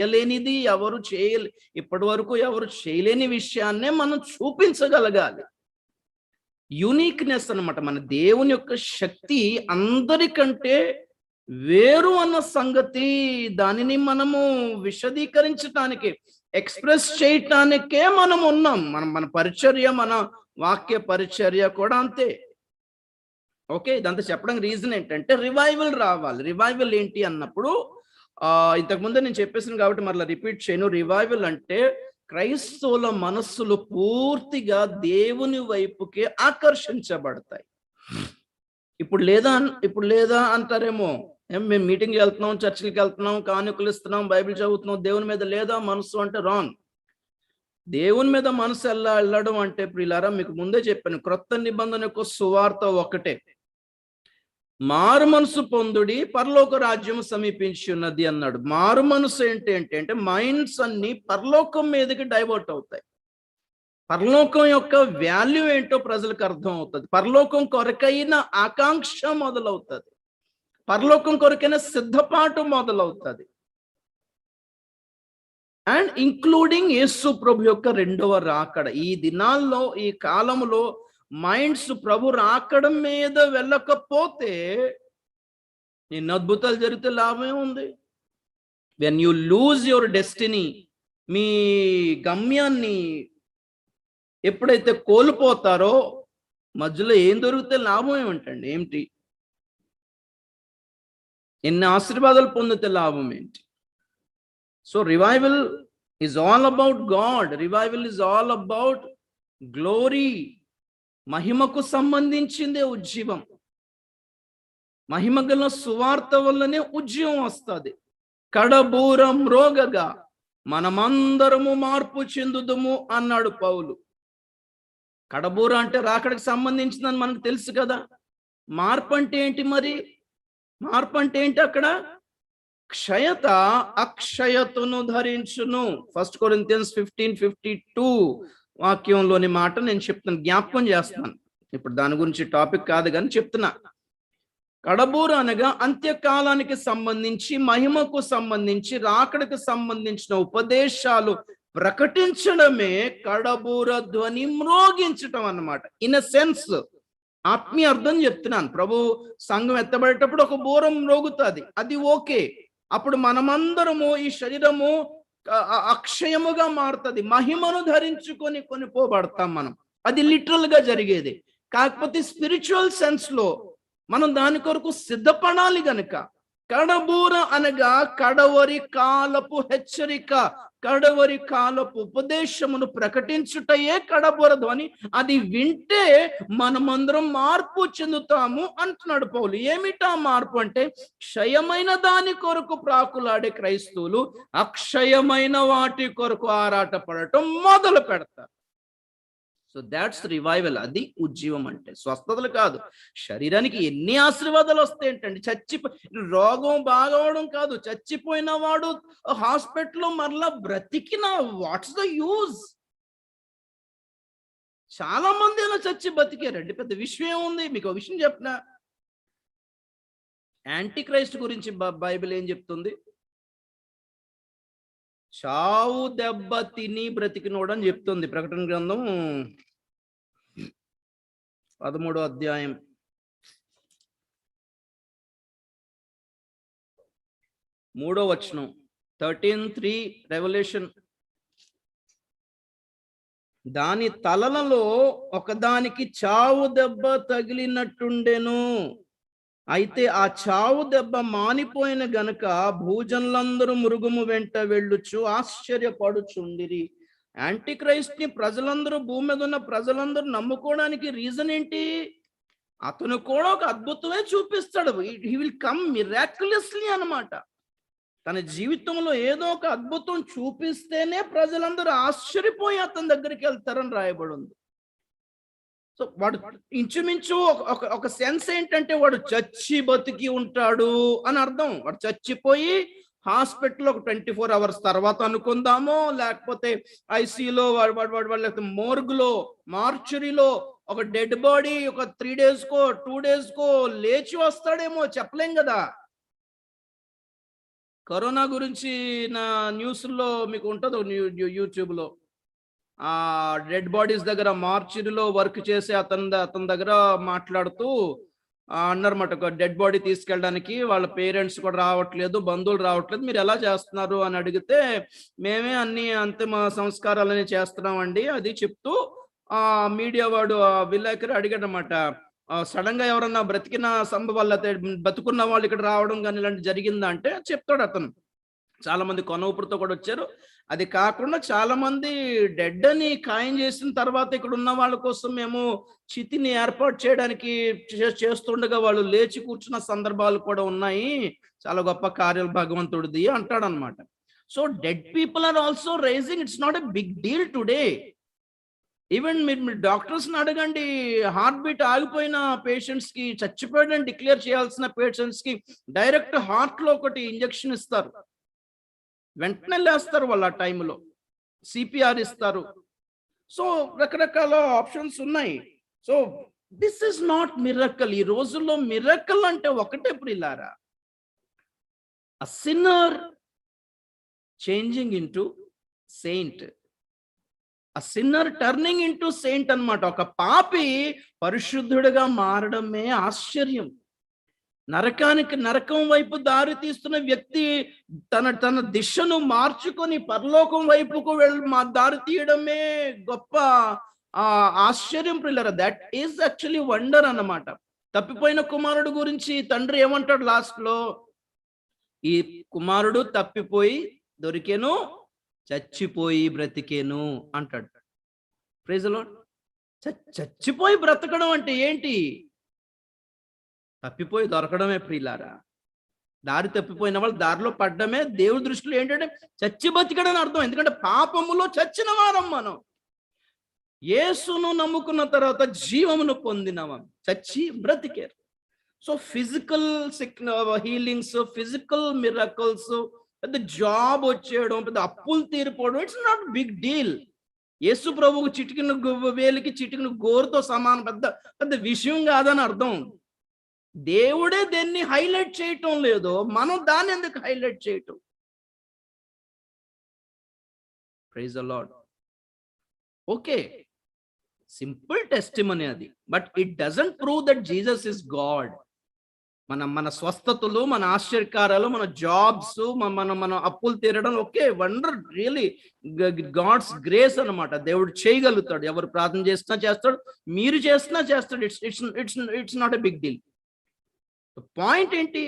చేయలేనిది ఎవరు ఇప్పటి వరకు ఎవరు చేయలేని విషయాన్నే మనం చూపించగలగాలి. యూనిక్నెస్ అన్నమాట. మన దేవుని యొక్క శక్తి అందరికంటే వేరు అన్న సంగతి, దానిని మనము విశదీకరించటానికి, ఎక్స్ప్రెస్ చేయటానికే మనం ఉన్నాం. మన పరిచర్య, మన వాక్య పరిచర్య కూడా అంతే. ఓకే, ఇదంతా చెప్పడానికి రీజన్ ఏంటంటే రివైవల్ రావాలి. రివైవల్ ఏంటి అన్నప్పుడు ఇంతకుముందే నేను చెప్పేసాను కాబట్టి మరలా రిపీట్ చేయను. రివైవల్ అంటే క్రైస్తవుల మనస్సులు పూర్తిగా దేవుని వైపుకే ఆకర్షించబడతాయి. ఇప్పుడు లేదా అంటారేమో, మేము మీటింగ్కి వెళ్తున్నాం, చర్చిలకి వెళ్తున్నాం, కానుకలు ఇస్తున్నాం, బైబిల్ చదువుతున్నాం, దేవుని మీద లేదా మనస్సు అంటే రాంగ్. దేవుని మీద మనసు వెళ్ళడం అంటే ప్రియులారా, మీకు ముందే చెప్పాను, క్రొత్త నిబంధన యొక్క సువార్త ఒకటే, మారు మనసు పొందుడి, పరలోక రాజ్యం సమీపించి ఉన్నది అన్నాడు. మారు మనసు ఏంటి అంటే మైండ్స్ అన్ని పరలోకం మీదకి డైవర్ట్ అవుతాయి. పరలోకం యొక్క వాల్యూ ఏంటో ప్రజలకు అర్థం అవుతుంది. పరలోకం కొరకైన ఆకాంక్ష మొదలవుతుంది. పరలోకం కొరకైన సిద్ధపాటు మొదలవుతుంది. అండ్ ఇంక్లూడింగ్ యేసు ప్రభు యొక్క రెండవ రాకడ. ఈ దినాల్లో, ఈ కాలంలో మైండ్స్ ప్రభు రాకడ మీద వెళ్ళకపోతే ఎన్ని అద్భుతాలు జరిగితే లాభమే ఉంది. When you lose your destiny, మీ గమ్యాన్ని ఎప్పుడైతే కోల్పోతారో మధ్యలో ఏం దొరికితే లాభం ఏమిటండి? ఏమిటి? ఎన్ని ఆశీర్వాదాలు పొందితే లాభం ఏంటి? So revival is all about God. Revival is all about glory. మహిమకు సంబంధించిందే ఉజ్జీవం. మహిమ గల సువార్త వల్లనే ఉజ్జీవం వస్తుంది. కడబూరం మ్రోగగా మనమందరము మార్పు చెందుదుము అన్నాడు పౌలు. కడబూర అంటే రాకడికి సంబంధించిందని మనకు తెలుసు కదా. మార్పు అంటే ఏంటి మరి? మార్పు అంటే ఏంటి? అక్కడ క్షయత అక్షయతను ధరించును. 1 Corinthians 15:52 వాక్యంలోని మాట నేను చెప్తాను, జ్ఞాపకం చేస్తున్నాను. ఇప్పుడు దాని గురించి టాపిక్ కాదు కానీ చెప్తున్నా. కడబూర అనగా అంత్యకాలానికి సంబంధించి, మహిమకు సంబంధించి, రాకడకు సంబంధించిన ఉపదేశాలు ప్రకటించడమే కడబూర ధ్వని మ్రోగించటం అన్నమాట. ఇన్ ఎ సెన్స్, ఆత్మీయ అర్థం చెప్తున్నాను. ప్రభు సంఘం ఎత్తబడేటప్పుడు ఒక బూరం మ్రోగుతుంది, అది ఓకే. అప్పుడు మనమందరము, ఈ శరీరము అక్షయముగా మారుతుంది, మహిమను ధరించుకొని కొనిపోబడతాం మనం. అది లిటరల్ గా జరిగేది. కాకపోతే స్పిరిచువల్ సెన్స్ లో మనం దాని కొరకు సిద్ధపడాలి గనుక కడబూర అనగా కడవరి కాలపు హెచ్చరిక, కడవరి కాలపు ఉపదేశమును ప్రకటించుటయే కడబూర ధ్వని. అది వింటే మనమందరం మార్పు చెందుతాము అంటున్నాడు పౌలు. ఏమిటా మార్పు అంటే, క్షయమైన దాని కొరకు ప్రాకులాడే క్రైస్తవులు అక్షయమైన వాటి కొరకు ఆరాట పడటం మొదలు పెడతారు. So that's revival. అది ఉజ్జీవం అంటే. స్వస్థతలు కాదు, శరీరానికి ఎన్ని ఆశీర్వాదాలు వస్తాయి ఏంటండి? రోగం బాగవడం కాదు, చచ్చిపోయిన వాడు హాస్పిటల్లో మరలా బ్రతికిన, వాట్స్ ద యూజ్? చాలా మంది అలా చచ్చి బతికారండి, పెద్ద విషయం ఉంది. మీకు ఒక విషయం చెప్పిన, యాంటీ క్రైస్ట్ గురించి బైబిల్ ఏం చెప్తుంది? చావు దెబ్బ తిని బ్రతికినోడు అని చెప్తుంది. ప్రకటన గ్రంథం 13వ అధ్యాయం 3వ వచనం, 13:3 రెవల్యూషన్. దాని తలలలో ఒకదానికి చావు దెబ్బ తగిలినట్టుండెను. అయితే ఆ చావు దెబ్బ మానిపోయిన గనుక భూజనులందరూ మృగము వెంట వెళ్ళుచు ఆశ్చర్యపడుచుండిరి. యాంటీ క్రైస్ట్ ని ప్రజలందరూ, భూమి మీద ఉన్న ప్రజలందరూ నమ్ముకోవడానికి రీజన్ ఏంటి? అతను కూడా ఒక అద్భుతమే చూపిస్తాడు. హీ విల్ కమ్ మిరాక్యులస్లీ అన్నమాట. తన జీవితంలో ఏదో ఒక అద్భుతం చూపిస్తేనే ప్రజలందరూ ఆశ్చర్యపోయి అతని దగ్గరికి వెళ్తారని రాయబడి ఉంది. సో వాడు ఇంచుమించు ఒక సెన్స్ ఏంటంటే, వాడు చచ్చి బతికి ఉంటాడు అని అర్థం. వాడు చచ్చిపోయి హాస్పిటల్లో ఒక 24 hours తర్వాత అనుకుందామో, లేకపోతే ఐసీలో లేకపోతే మోర్గులో, మార్చురీలో ఒక డెడ్ బాడీ ఒక 3 days 2 days లేచి వస్తాడేమో, చెప్పలేం కదా. కరోనా గురించి నా న్యూస్‌లో మీకు ఉంటది యూట్యూబ్‌లో. డెడ్ బాడీస్ దగ్గర మార్చురీలో వర్క్ చేసే అతని దగ్గర మాట్లాడుతూ అన్నారన్నమాట. ఒక డెడ్ బాడీ తీసుకెళ్ళడానికి వాళ్ళ పేరెంట్స్ కూడా రావట్లేదు, బంధువులు రావట్లేదు. మీరెలా చేస్తున్నారు అని అడిగితే, మేమే అన్ని అంతిమ సంస్కారాలన్నీ చేస్తున్నామండి అది చెప్తూ మీడియా వాడు విలేకరి అడిగాడన్నమాట. సడెన్‌గా ఎవరన్నా బ్రతికిన సంభవాలు లేతే బతుకున్న వాళ్ళు ఇక్కడ రావడం గాని ఇలాంటివి జరిగిందా అంటే చెప్తాడు అతను. చాలా మంది కొన ఊపిరితో కూడా వచ్చారు. అది కాకుండా చాలా మంది డెడ్ అని ఖాయం చేసిన తర్వాత ఇక్కడ ఉన్న వాళ్ళ కోసం మేము చితిని ఏర్పాటు చేయడానికి చేస్తుండగా వాళ్ళు లేచి కూర్చున్న సందర్భాలు కూడా ఉన్నాయి. చాలా గొప్ప కార్యాలు భగవంతుడిది అంటాడన్నమాట. So dead people are also rising. It's not a big deal today. Even మీరు డాక్టర్స్‌ని అడగండి. హార్ట్ బీట్ ఆగిపోయిన పేషెంట్స్‌కి, చచ్చిపోయాడని డిక్లేర్ చేయాల్సిన పేషెంట్స్‌కి డైరెక్ట్ హార్ట్‌లో ఒకటి ఇంజెక్షన్ ఇస్తారు. వెంటనే లేస్తారు వాళ్ళు ఆ టైంలో. సిపిఆర్ ఇస్తారు. సో రకరకాల ఆప్షన్స్ ఉన్నాయి. So this is not miracle. ఈ రోజుల్లో మిరకల్ అంటే ఒకటే ప్రియులారా. అ సిన్నర్ చేంజింగ్ ఇంటూ సెయింట్. అ సిన్నర్ టర్నింగ్ ఇంటూ సెయింట్ అన్నమాట. ఒక పాపి పరిశుద్ధుడిగా మారడమే ఆశ్చర్యం. నరకం వైపు దారి తీస్తున్న వ్యక్తి తన దిశను మార్చుకొని పరలోకం వైపుకు దారి తీయడమే గొప్ప ఆశ్చర్యం ప్రియులారా. దట్ ఈస్ యాక్చువల్లీ వండర్ అన్నమాట. తప్పిపోయిన కుమారుడు గురించి తండ్రి ఏమంటాడు లాస్ట్‌లో? ఈ కుమారుడు తప్పిపోయి దొరికెను, చచ్చిపోయి బ్రతికెను అంటాడు. Praise the Lord. చచ్చిపోయి బ్రతకడం అంటే ఏంటి? తప్పిపోయి దొరకడమే ప్రియులారా. దారి తప్పిపోయిన వాళ్ళు దారిలో పడ్డమే దేవుడి దృష్టిలో ఏంటంటే చచ్చి బతికడని అర్థం. ఎందుకంటే పాపములో చచ్చిన వారం మనం. యేసును నమ్ముకున్న తర్వాత జీవమును పొందినవాం, చచ్చి బ్రతికారు. So physical healings, physical miracles, పెద్ద జాబ్ వచ్చేయడం, పెద్ద అప్పులు తీరిపోవడం, it's not big deal. Yesu ప్రభువుకు చిటికిన వేలికి చిటికిన గోరుతో సమానం, పెద్ద పెద్ద విషయం కాదని అర్థం. దేవుడే దేన్ని హైలైట్ చేయటం లేదో మనం దాన్ని ఎందుకు హైలైట్ చేయటం? Praise the Lord. Okay, simple testimony అది. But it doesn't prove that Jesus is God. మన స్వస్థతలు, మన ఆశ్చర్యకారాలు, మన జాబ్స్, మన అప్పులు తీరడం okay, wonder, really God's grace అన్నమాట. దేవుడు చేయగలుగుతాడు. ఎవరు ప్రార్థన చేసినా చేస్తాడు, మీరు చేసినా చేస్తాడు. It's not a big deal. Point ఏంటి?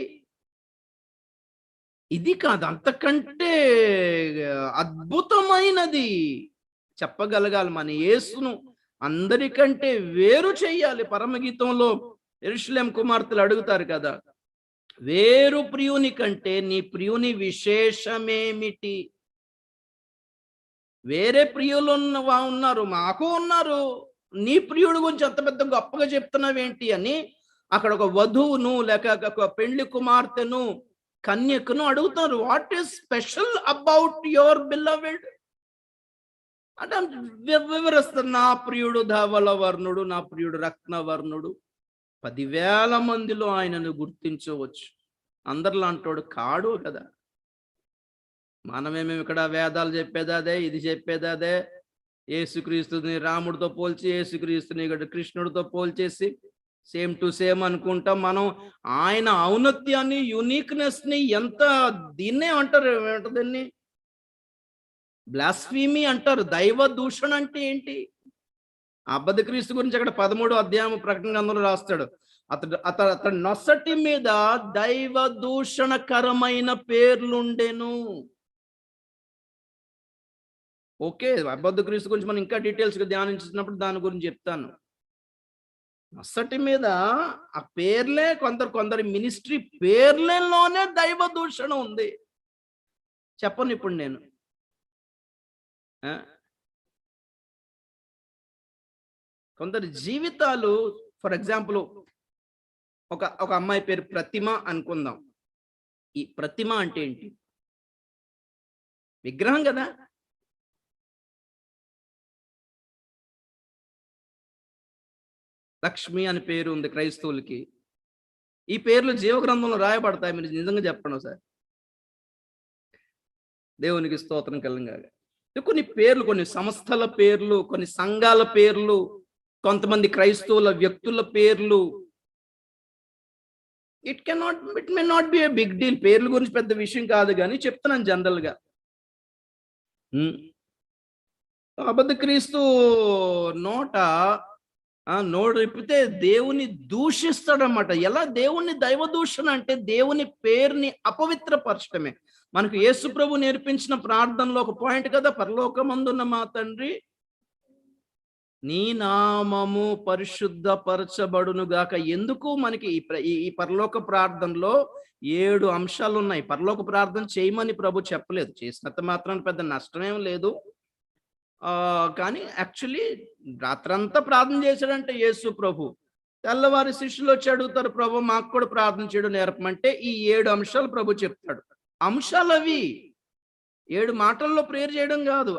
ఇది కాదు, అంతకంటే అద్భుతమైనది చెప్పగలగాలి. మన యేసును అందరికంటే వేరు చెయ్యాలి. పరమగీతంలో యెరూషలేం కుమార్తెలు అడుగుతారు కదా, వేరు ప్రియుని కంటే నీ ప్రియుని విశేషమేమిటి? వేరే ప్రియులు ఉన్నారు, మాకు ఉన్నారు, నీ ప్రియుడు గురించి అంత పెద్ద గొప్పగా చెప్తున్నావేంటి అని అక్కడ ఒక వధువును లేక పెళ్లి కుమార్తెను, కన్యకును అడుగుతారు. What is special about your beloved అంటే వివరిస్తారు. నా ప్రియుడు ధవల వర్ణుడు, నా ప్రియుడు రత్నవర్ణుడు, 10,000 మందిలో ఆయనను గుర్తించవచ్చు. అందరిలో అంటాడు కాడు కదా. మనమేమేమి ఇక్కడ వేదాలు చెప్పేది అదే, ఇది చెప్పేది అదే. యేసుక్రీస్తుని రాముడితో పోల్చి, యేసుక్రీస్తుని కృష్ణుడితో పోల్చేసి సేమ్ టు సేమ్ అనుకుంటాం మనం. ఆయన ఔన్నత్యాన్ని, యునిక్నెస్ ని ఎంత దీన్నే అంటారు, ఏమంటారు, బ్లాస్ఫీమీ అంటారు. దైవ దూషణ అంటే ఏంటి? అబద్ధ క్రీస్తు గురించి అక్కడ 13వ అధ్యాయం ప్రకటన గ్రంథంలో రాస్తాడు. అతడు నొసటి మీద దైవ దూషణకరమైన పేర్లుండెను. ఓకే, అబద్ధ క్రీస్తు గురించి మనం ఇంకా డీటెయిల్స్ గా ధ్యానించినప్పుడు దాని గురించి చెప్తాను. నొసటి మీద ఆ పేర్లే, కొందరి మినిస్ట్రీ పేర్లలోనే దైవ దూషణ ఉంది. చెప్పను ఇప్పుడు నేను. కొందరి జీవితాలు, ఫర్ ఎగ్జాంపుల్ ఒక అమ్మాయి పేరు ప్రతిమ అనుకుందాం. ఈ ప్రతిమ అంటే ఏంటి? విగ్రహం కదా. లక్ష్మి అని పేరు ఉంది క్రైస్తవులకి. ఈ పేర్లు జీవగ్రంథంలో రాయబడతాయి. మీరు నిజంగా చెప్పండి సార్. దేవునికి స్తోత్రం కలుగుగాక. కొన్ని పేర్లు, కొన్ని సంస్థల పేర్లు, కొన్ని సంఘాల పేర్లు, కొంతమంది క్రైస్తవుల వ్యక్తుల పేర్లు, it may not be a big deal. పేర్ల గురించి పెద్ద విషయం కాదు, కానీ చెప్తున్నాను జనరల్ గా. అబద్ధ క్రీస్తు నోట నోడిపితే దేవుని దూషిస్తాడన్నమాట. ఎలా దేవుని దైవ దూషణ అంటే దేవుని పేరుని అపవిత్రపరచడమే. మనకు యేసు ప్రభు నేర్పించిన ప్రార్థనలో ఒక పాయింట్ కదా, పరలోకమందున్న మా తండ్రి నీ నామము పరిశుద్ధపరచబడును గాక. ఎందుకు మనకి ఈ పరలోక ప్రార్థనలో 7 అంశాలు ఉన్నాయి. పరలోక ప్రార్థన చేయమని ప్రభు చెప్పలేదు, చేసినంత మాత్రం పెద్ద నష్టమేం లేదు. కానీ యాక్చువల్లీ రాత్రంతా ప్రార్థన చేశాడంటే యేసు ప్రభు. తెల్లవారి శిష్యులు వచ్చి అడుగుతారు, ప్రభు మాకు కూడా ప్రార్థన చేయడం నేర్పమంటే ఈ 7 అంశాలు ప్రభు చెప్తాడు. అంశాలు అవి 7 మాటల్లో ప్రేయర్ చేయడం కాదు.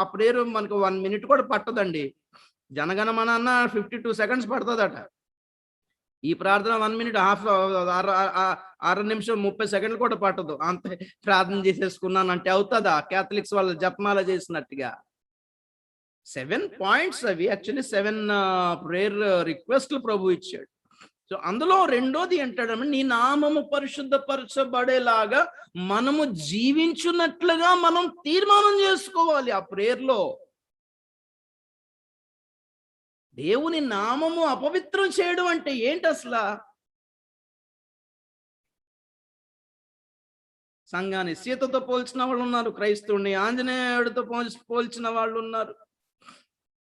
ఆ ప్రేయర్ మనకు 1 మినిట్ కూడా పట్టదండి. జనగణమన అన్న 52 సెకండ్స్ పడుతుందట. ఈ ప్రార్థన 1 మినిట్, 6 నిమిషం 30 సెకండ్లు కూడా పట్టదు. అంతే ప్రార్థన చేసేసుకున్నాను అంటే అవుతుందా? క్యాథలిక్స్ వాళ్ళు జపమాల చేసినట్టుగా 7 పాయింట్స్ అవి. యాక్చువల్లీ 7 ప్రేయర్ రిక్వెస్ట్లు ప్రభు ఇచ్చాడు. సో అందులో రెండోది ఏంటంటే నీ నామము పరిశుద్ధపరచబడేలాగా మనము జీవించున్నట్లుగా మనం తీర్మానం చేసుకోవాలి. ఆ ప్రేయర్లో దేవుని నామము అపవిత్రం చేయడం అంటే ఏంటి అసలు? సంఘాన్ని సీతతో పోల్చిన వాళ్ళు ఉన్నారు, క్రైస్తవుని ఆంజనేయుడితో పోల్చిన వాళ్ళు ఉన్నారు,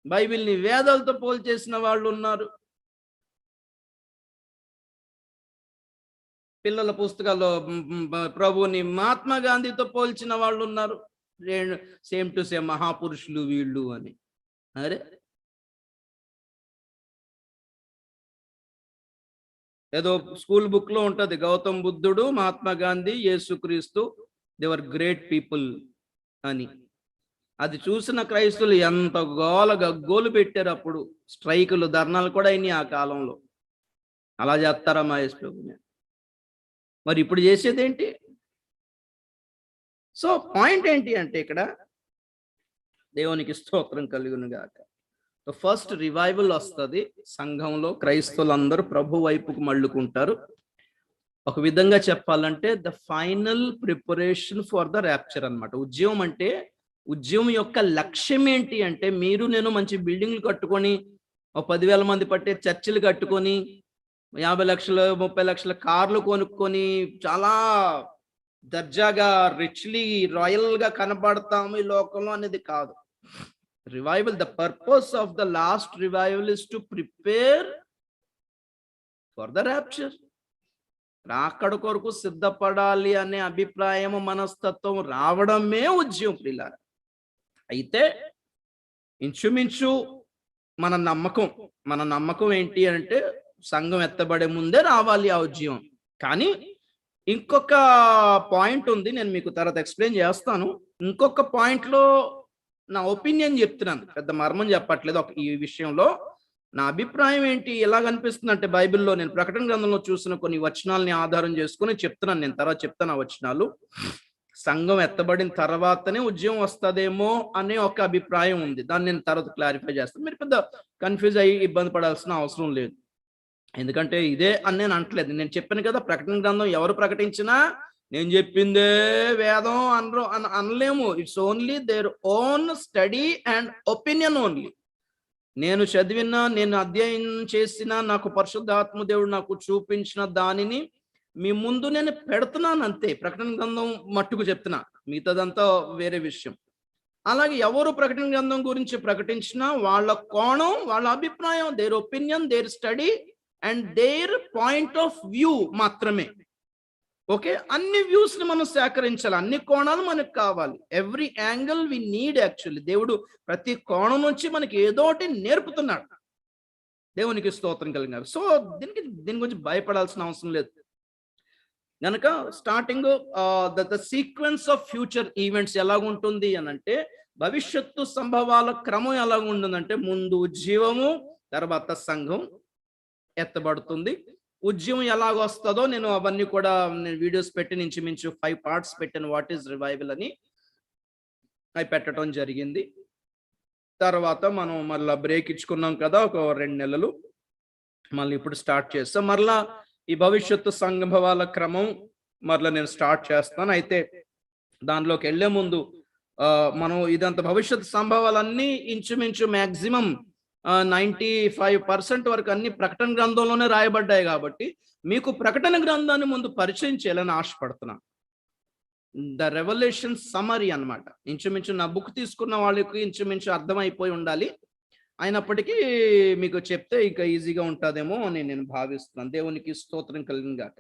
బైబిల్ని వేదాలతో పోల్చేసిన వాళ్ళు ఉన్నారు, పిల్లల పుస్తకాల్లో ప్రభుని మహాత్మా గాంధీతో పోల్చిన వాళ్ళు ఉన్నారు. సేమ్ టు సేమ్ మహాపురుషులు వీళ్ళు అని. అరే ఏదో స్కూల్ బుక్ లో ఉంటది, గౌతమ్ బుద్ధుడు, మహాత్మా గాంధీ, యేసుక్రీస్తు, దే వర్ గ్రేట్ పీపుల్ అని. అది చూసిన క్రైస్తువులు ఎంత గగ్గోలు పెట్టారు. అప్పుడు స్ట్రైకులు, ధర్నాలు కూడా అయినాయి ఆ కాలంలో. అలా చేస్తారా మహేష్ ప్రభుని? మరి ఇప్పుడు చేసేది ఏంటి? సో పాయింట్ ఏంటి అంటే ఇక్కడ దేవునికి స్తోత్రం కలుగును గాక. ఫస్ట్ రివైవల్ వస్తుంది సంఘంలో, క్రైస్తవులందరూ ప్రభు వైపుకు మళ్ళుకుంటారు. ఒక విధంగా చెప్పాలంటే the final preparation for the rapture అన్నమాట. ఉద్యమం అంటే, ఉద్యమం యొక్క లక్ష్యం ఏంటి అంటే, మీరు నేను మంచి బిల్డింగ్లు కట్టుకొని, 10,000 మంది పట్టే చర్చిలు కట్టుకొని, 50 లక్షలు 30 లక్షల కార్లు కొనుక్కొని చాలా దర్జాగా రిచ్లీ రాయల్ గా కనబడతాము ఈ లోకంలో అనేది కాదు. Revival, the purpose of the last revival is to prepare for the rapture. రాకడ కొరకు సిద్ధపడాలి అనే అభిప్రాయం, మనస్తత్వం రావడమే ఉద్యమం ప్రియులారా. అయితే ఇంచుమించు మన నమ్మకం ఏంటి అంటే సంఘం ఎత్తబడే ముందే రావాలి ఆ ఉద్యమం. కానీ ఇంకొక పాయింట్ ఉంది, నేను మీకు తర్వాత ఎక్స్ప్లెయిన్ చేస్తాను. ఇంకొక పాయింట్ లో నా ఒపీనియన్ చెప్తున్నాను, పెద్ద మర్మం చెప్పట్లేదు. ఈ విషయంలో నా అభిప్రాయం ఏంటి, ఎలా కనిపిస్తుంది అంటే బైబిల్లో నేను ప్రకటన గ్రంథంలో చూసిన కొన్ని వచనాలని ఆధారం చేసుకుని చెప్తున్నాను. నేను తర్వాత చెప్తాను ఆ వచనాలు. సంఘం ఎత్తబడిన తర్వాతనే ఉద్యమం వస్తుందేమో అనే ఒక అభిప్రాయం ఉంది. దాన్ని నేను తర్వాత క్లారిఫై చేస్తాను. మీరు పెద్ద కన్ఫ్యూజ్ అయ్యి ఇబ్బంది పడాల్సిన అవసరం లేదు. ఎందుకంటే ఇదే అని నేను అంటలేదు. నేను చెప్పాను కదా, ప్రకటన గ్రంథం ఎవరు ప్రకటించినా నేను చెప్పిందే వేదం అనలేము. It's only their own study and opinion only. నేను చదివిన, నేను అధ్యయనం చేసిన, నాకు పరిశుద్ధాత్మ దేవుడు నాకు చూపించిన దానిని మీ ముందు నేను పెడుతున్నాను అంతే. ప్రకటన గ్రంథం మట్టుకు చెప్తున్నా, మిగతాదంతా వేరే విషయం. అలాగే ఎవరు ప్రకటన గ్రంథం గురించి ప్రకటించినా వాళ్ళ కోణం, వాళ్ళ అభిప్రాయం, their opinion, their study and their point of view మాత్రమే. ఓకే, అన్ని వ్యూస్ ని మనం సేకరించాలి, అన్ని కోణాలు మనకు కావాలి. Every angle we need. Actually దేవుడు ప్రతి కోణం నుంచి మనకి ఏదోటి నేర్పుతున్నాడు. దేవునికి స్తోత్రం కలిగినారు. సో దీని గురించి భయపడాల్సిన అవసరం లేదు. కనుక starting the sequence of future events ఎలాగుంటుంది అని అంటే, భవిష్యత్తు సంభవాల క్రమం ఎలాగుంటుందంటే, ముందు ఉద్యమము, తర్వాత సంఘం ఎత్తబడుతుంది. ఉద్యమం ఎలాగొస్తుందో నేను అవన్నీ కూడా వీడియోస్ పెట్టి ఇంచుమించు 5 పార్ట్స్ పెట్టాను, వాట్ ఈస్ రివైవల్ అని. అవి పెట్టడం జరిగింది. తర్వాత మనం మళ్ళీ బ్రేక్ ఇచ్చుకున్నాం కదా, ఒక 2 నెలలు. మళ్ళీ ఇప్పుడు స్టార్ట్ చేస్తాం. మరలా ఈ భవిష్యత్తు సంభవాల క్రమం మరలా నేను స్టార్ట్ చేస్తాను. అయితే దానిలోకి వెళ్లే ముందు మనం ఇదంతా భవిష్యత్తు సంభవాలన్నీ ఇంచుమించు మ్యాక్సిమం 95% వరకు అన్ని ప్రకటన గ్రంథంలోనే రాయబడ్డాయి కాబట్టి మీకు ప్రకటన గ్రంథాన్ని ముందు పరిచయం చేయాలని ఆశపడుతున్నా. ద రెవల్యూషన్ సమరీ అన్నమాట. ఇంచుమించు నా బుక్ తీసుకున్న వాళ్ళకి ఇంచుమించు అర్థమైపోయి ఉండాలి. అయినప్పటికీ మీకు చెప్తే ఇక ఈజీగా ఉంటుందేమో అని నేను భావిస్తున్నాను. దేవునికి స్తోత్రం కలిగిన గాక.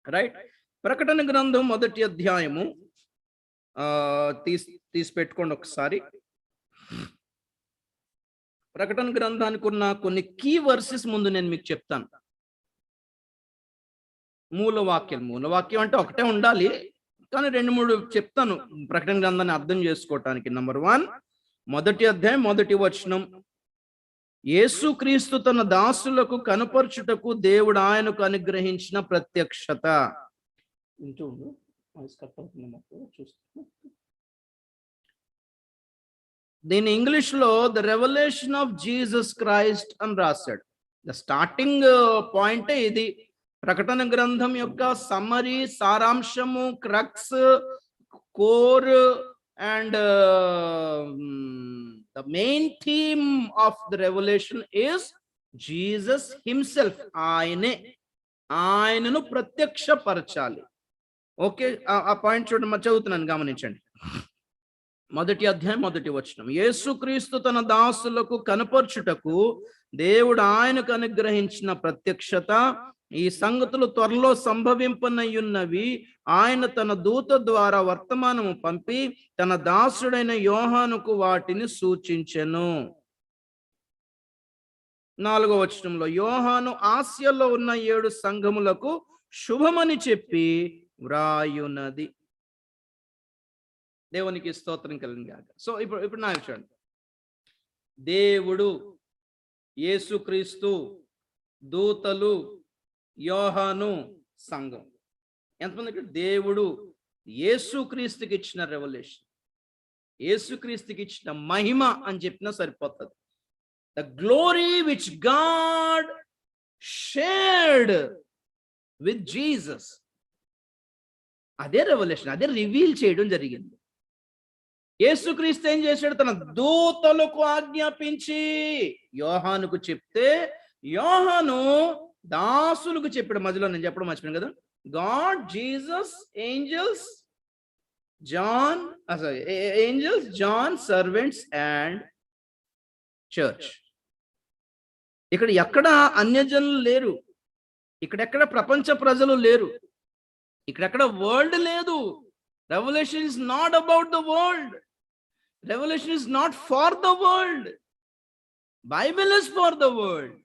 రైట్, ప్రకటన గ్రంథం 1వ అధ్యాయము తీసి పెట్టుకోండి ఒకసారి. ప్రకటన గ్రంథానికి ఉన్న కొన్ని కీ వర్సెస్ ముందు నేను మీకు చెప్తాను. మూలవాక్యం అంటే ఒకటే ఉండాలి, కానీ 2-3 చెప్తాను ప్రకటన గ్రంథాన్ని అర్థం చేసుకోవటానికి. నంబర్ 1, 1వ అధ్యాయం 1వ వచనం. యేసుక్రీస్తు తన దాసులకు కనపరచుటకు దేవుడు ఆయనకు అనుగ్రహించిన ప్రత్యక్షత. దీని ఇంగ్లీష్ లో the revolution of Jesus Christ అని రాశాడు. ద స్టార్టింగ్ పాయింటే ఇది. ప్రకటన గ్రంథం యొక్క సమ్మరీ, సారాంశము, crux, core and the main theme of the revolution is Jesus himself. ఆయనను ప్రత్యక్షపరచాలి. ఓకే, ఆ పాయింట్ చూడండి, చదువుతున్నాను, గమనించండి. 1వ అధ్యాయం 1వ వచనం. యేసుక్రీస్తు తన దాసులకు కనపరచుటకు దేవుడు ఆయనకు అనుగ్రహించిన ప్రత్యక్షత. ఈ సంగతులు త్వరలో సంభవింపనయ్యున్నవి. ఆయన తన దూత ద్వారా వర్తమానము పంపి తన దాసుడైన యోహానుకు వాటిని సూచించెను. 4వ వచనంలో యోహాను ఆసియాలో ఉన్న 7 సంఘములకు శుభమని చెప్పి వ్రాయున్నది. దేవునికి స్తోత్రం కలిగిన గాక. సో ఇప్పుడు నాకు చూడండి. దేవుడు, యేసుక్రీస్తు, దూతలు, యోహాను, సంఘం. ఎంతమంది ఇక్కడ? దేవుడు యేసుక్రీస్తుకి ఇచ్చిన రెవల్యూషన్, యేసుక్రీస్తుకి ఇచ్చిన మహిమ అని చెప్పినా సరిపోతుంది. The glory which God shared with Jesus, అదే రెవల్యూషన్, అదే రివీల్ చేయడం జరిగింది. యేసుక్రీస్తు ఏం చేశాడు? తన దూతలకు ఆజ్ఞాపించి యోహానుకు చెప్తే యోహాను దాసులకు చెప్పాడు. మధ్యలో నేను చెప్పడం మర్చిపోయాను కదా. God, Jesus, angels, John, servants and church. ఇక్కడ ఎక్కడ అన్యజనులు లేరు, ఇక్కడెక్కడ ప్రపంచ ప్రజలు లేరు, ఇక్కడెక్కడ వరల్డ్ లేదు. Revolution is not about the world. Revolution is not for the world. Bible is for the world,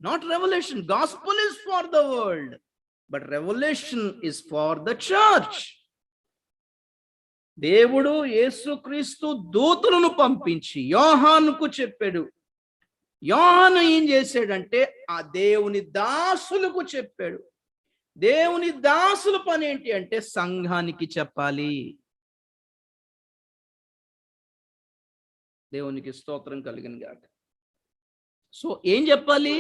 not revelation. Gospel is for the world, but revelation is for the church. దేవుడు యేసుక్రీస్తు దూతలను పంపించి యోహానుకు చెప్పాడు. యోహాను ఏం చేశాడంటే ఆ దేవుని దాసులకు చెప్పాడు. దేవుని దాసుల పని ఏంటి అంటే సంఘానికి చెప్పాలి. దేవునికి స్తోత్రం కలిగిన గాక. సో ఏం చెప్పాలి?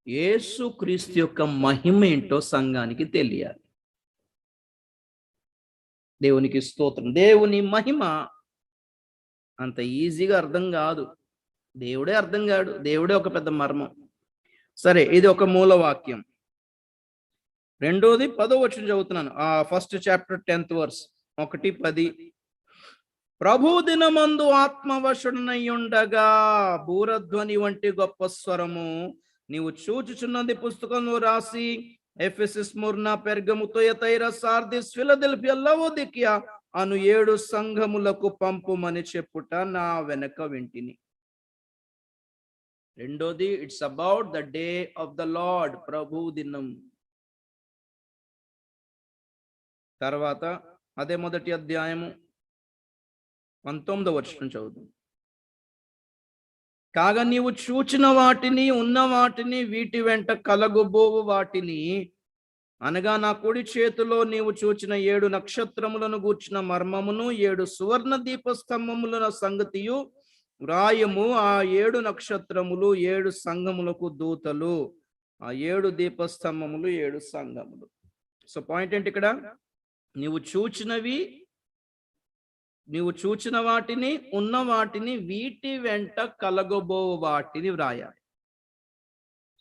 యేసుక్రీస్తు యొక్క మహిమ ఏంటో సంఘానికి తెలియాలి. దేవునికి స్తోత్రం. దేవుని మహిమ అంత ఈజీగా అర్థం కాదు. దేవుడే అర్థం కాడు. దేవుడే ఒక పెద్ద మర్మం. సరే, ఇది ఒక మూలవాక్యం. రెండోది 10వ వచనం చదువుతున్నాను. First chapter 10th verse 1:10. ప్రభు దినమందు ఆత్మవశుడనయ్యుండగా బూరధ్వని వంటి గొప్ప స్వరము నీవు చూచుచున్నది పుస్తకంలో రాసి Ephesus, Smyrna, Pergamum, Thyatira, Sardis, Philadelphia, Laodicea అను 7 సంఘములకు పంపుమని చెప్పుట నా వెనక వింటిని. రెండోది, it's about the day of the Lord, ప్రభు దినం. తర్వాత అదే 1వ అధ్యాయము 19వ వచనం చదువుతాం. కాగా నీవు చూచిన వాటిని, ఉన్న వాటిని, వీటి వెంట కలగబోవు వాటిని అనగా నా కుడి చేతిలో నీవు చూచిన 7 నక్షత్రములను గూర్చిన మర్మమును 7 సువర్ణ దీపస్తంభముల సంగతియు వ్రాయము. ఆ 7 నక్షత్రములు 7 సంఘములకు దూతలు, ఆ 7 దీపస్తంభములు 7 సంఘములు. సో పాయింట్ ఏంటి ఇక్కడ? నీవు చూచిన వాటిని, ఉన్న వాటిని, వీటి వెంట కలగబో వాటిని వ్రాయాలి.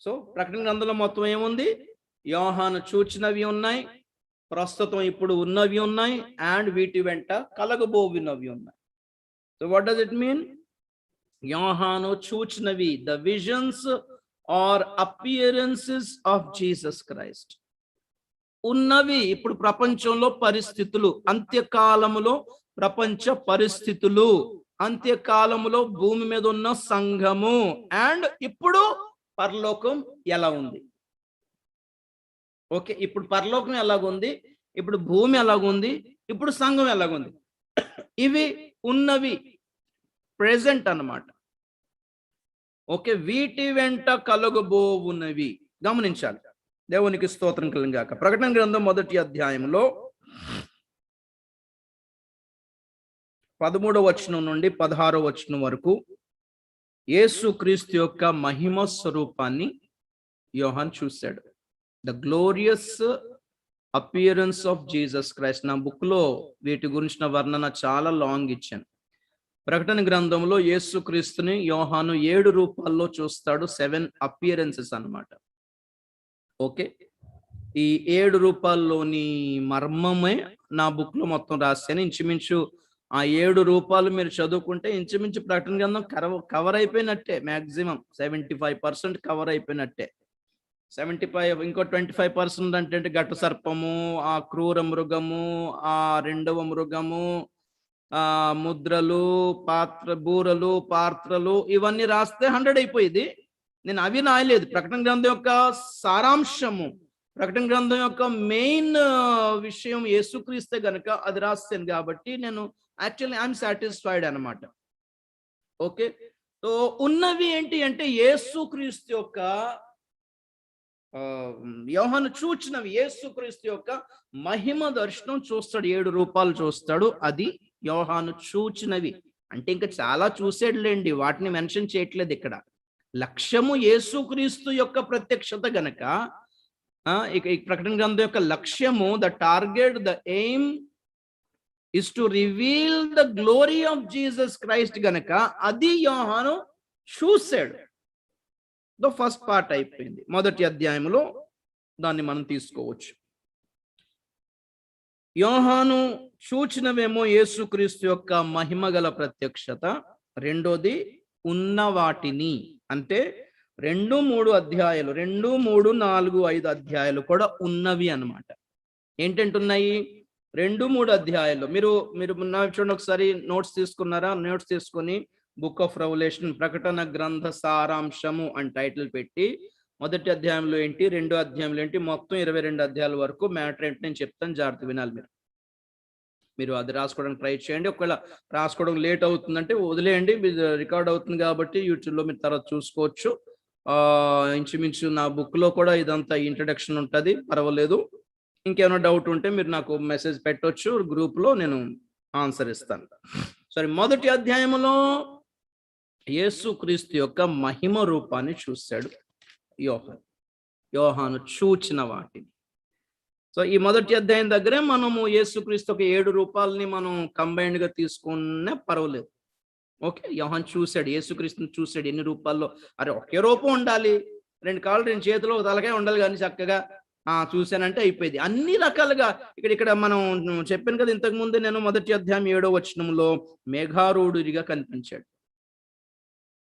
సో ప్రకటన గ్రంథంలో మొత్తం ఏముంది? యోహాను చూచినవి ఉన్నాయి, ప్రస్తుతం ఇప్పుడు ఉన్నవి ఉన్నాయి, అండ్ వీటి వెంట కలగబోవినవి ఉన్నాయి. So what does it mean? Yohanu చూచినవి, the visions are appearances of Jesus Christ. ఉన్నవి ఇప్పుడు ప్రపంచంలో పరిస్థితులు, అంత్యకాలములో ప్రపంచ పరిస్థితులు, అంత్యకాలములో భూమి మీద ఉన్న సంఘము, అండ్ ఇప్పుడు పరలోకం ఎలా ఉంది. ఓకే, ఇప్పుడు పరలోకం ఎలాగుంది, ఇప్పుడు భూమి ఎలాగుంది, ఇప్పుడు సంఘం ఎలాగుంది. ఇవి ఉన్నవి, ప్రెజెంట్ అన్నమాట. ఓకే, వీటి వెంట కలుగబోవున్నవి గమనించాలి. దేవునికి స్తోత్రం కలుగుగాక. ప్రకటన గ్రంథం 1వ అధ్యాయంలో 13వ వచనం నుండి 16వ వచనం వరకు యేసు క్రీస్తు యొక్క మహిమ స్వరూపాన్ని యోహాన్ చూశాడు. The glorious appearance of Jesus Christ. నా బుక్ లో వీటి గురించిన వర్ణన చాలా లాంగ్ ఇచ్చాను. ప్రకటన గ్రంథంలో యేసు క్రీస్తుని యోహాను 7 రూపాల్లో చూస్తాడు. 7 అపియరెన్సెస్ అన్నమాట. ఓకే, ఈ 7 రూపాల్లోని మర్మమే నా బుక్ లో మొత్తం రాశాను. ఇంచుమించు ఆ 7 రూపాలు మీరు చదువుకుంటే ఇంచుమించు ప్రకటన గ్రంథం కవర్ అయిపోయినట్టే. మాక్సిమం 75% కవర్ అయిపోయినట్టే. 75, ఇంకో 25% అంటే ఘట సర్పము, ఆ క్రూర మృగము, ఆ 2వ మృగము, ఆ ముద్రలు, బూరలు, పాత్రలు, ఇవన్నీ రాస్తే 100 అయిపోయింది. నేను అవి రాయలేదు. ప్రకటన గ్రంథం యొక్క సారాంశము, ప్రకటన గ్రంథం యొక్క మెయిన్ విషయం యేసుక్రీస్తే గనక అది రాస్తాను. కాబట్టి నేను యాక్చువల్లీ ఐఎమ్ సాటిస్ఫైడ్ అన్నమాట. ఓకే, సో ఉన్నవి ఏంటి అంటే యేసుక్రీస్తు యొక్క యోహాను చూచినవి, యేసుక్రీస్తు యొక్క మహిమ దర్శనం చూస్తాడు. 7 రూపాలు చూస్తాడు. అది యోహాను చూచినవి. అంటే ఇంకా చాలా చూసేడులేండి, వాటిని మెన్షన్ చేయట్లేదు ఇక్కడ. లక్ష్యము యేసుక్రీస్తు యొక్క ప్రత్యక్షత గనక ఇక ఈ ప్రకటన గ్రంథం యొక్క లక్ష్యము, the target, the aim is to reveal the glory of Jesus Christ గనక అది యోహాను చూశాడు. ద ఫస్ట్ పార్ట్ అయిపోయింది. 1వ అధ్యాయంలో దాన్ని మనం తీసుకోవచ్చు. యోహాను చూచినవేమో యేసుక్రీస్తు యొక్క మహిమగల ప్రత్యక్షత. రెండోది ఉన్న వాటిని, అంటే 2, 3 అధ్యాయాలు, 2, 3, 4, 5 అధ్యాయాలు కూడా ఉన్నవి అన్నమాట. ఏంటంటున్నాయి? 2, 3 అధ్యాయాల్లో మీరు చూడండి ఒకసారి. నోట్స్ తీసుకున్నారా? నోట్స్ తీసుకొని బుక్ ఆఫ్ రెవల్యూషన్ ప్రకటన గ్రంథ సారాంశము అని టైటిల్ పెట్టి 1వ అధ్యాయంలో ఏంటి, 2వ అధ్యాయంలో ఏంటి, మొత్తం 22 అధ్యాయాల వరకు మ్యాటర్ ఏంటి నేను చెప్తాను. జాగ్రత్త వినాలి. మీరు అది రాసుకోవడానికి ట్రై చేయండి. ఒకవేళ రాసుకోవడం లేట్ అవుతుందంటే వదిలేయండి, రికార్డ్ అవుతుంది కాబట్టి యూట్యూబ్లో మీరు తర్వాత చూసుకోవచ్చు. ఇంచుమించు నా బుక్ లో కూడా ఇదంతా ఇంట్రడక్షన్ ఉంటుంది, పర్వాలేదు. ఇంకేమైనా డౌట్ ఉంటే మీరు నాకు మెసేజ్ పెట్టొచ్చు, గ్రూప్ లో నేను ఆన్సర్ ఇస్తాను. సరే, 1వ అధ్యాయంలో యేసుక్రీస్తు యొక్క మహిమ రూపాన్ని చూశాడు యోహాను చూచిన వాటిని. సో ఈ 1వ అధ్యాయం దగ్గరే మనము యేసుక్రీస్తు యొక్క 7 రూపాలని మనం కంబైన్డ్ గా తీసుకున్నా పర్వాలేదు. ఓకే, యోహాను చూశాడు, యేసుక్రీస్తుని చూశాడు. ఎన్ని రూపాల్లో? అరే ఒకే రూపం ఉండాలి, 2 కాళ్ళు 2 చేతులు తలకాయ ఉండాలి, కానీ చక్కగా చూశానంటే అయిపోయింది. అన్ని రకాలుగా ఇక్కడ మనం చెప్పాను కదా ఇంతకు ముందే, నేను 1వ అధ్యాయం 7వ వచనంలో మేఘారూఢుడిగా కనిపించాడు.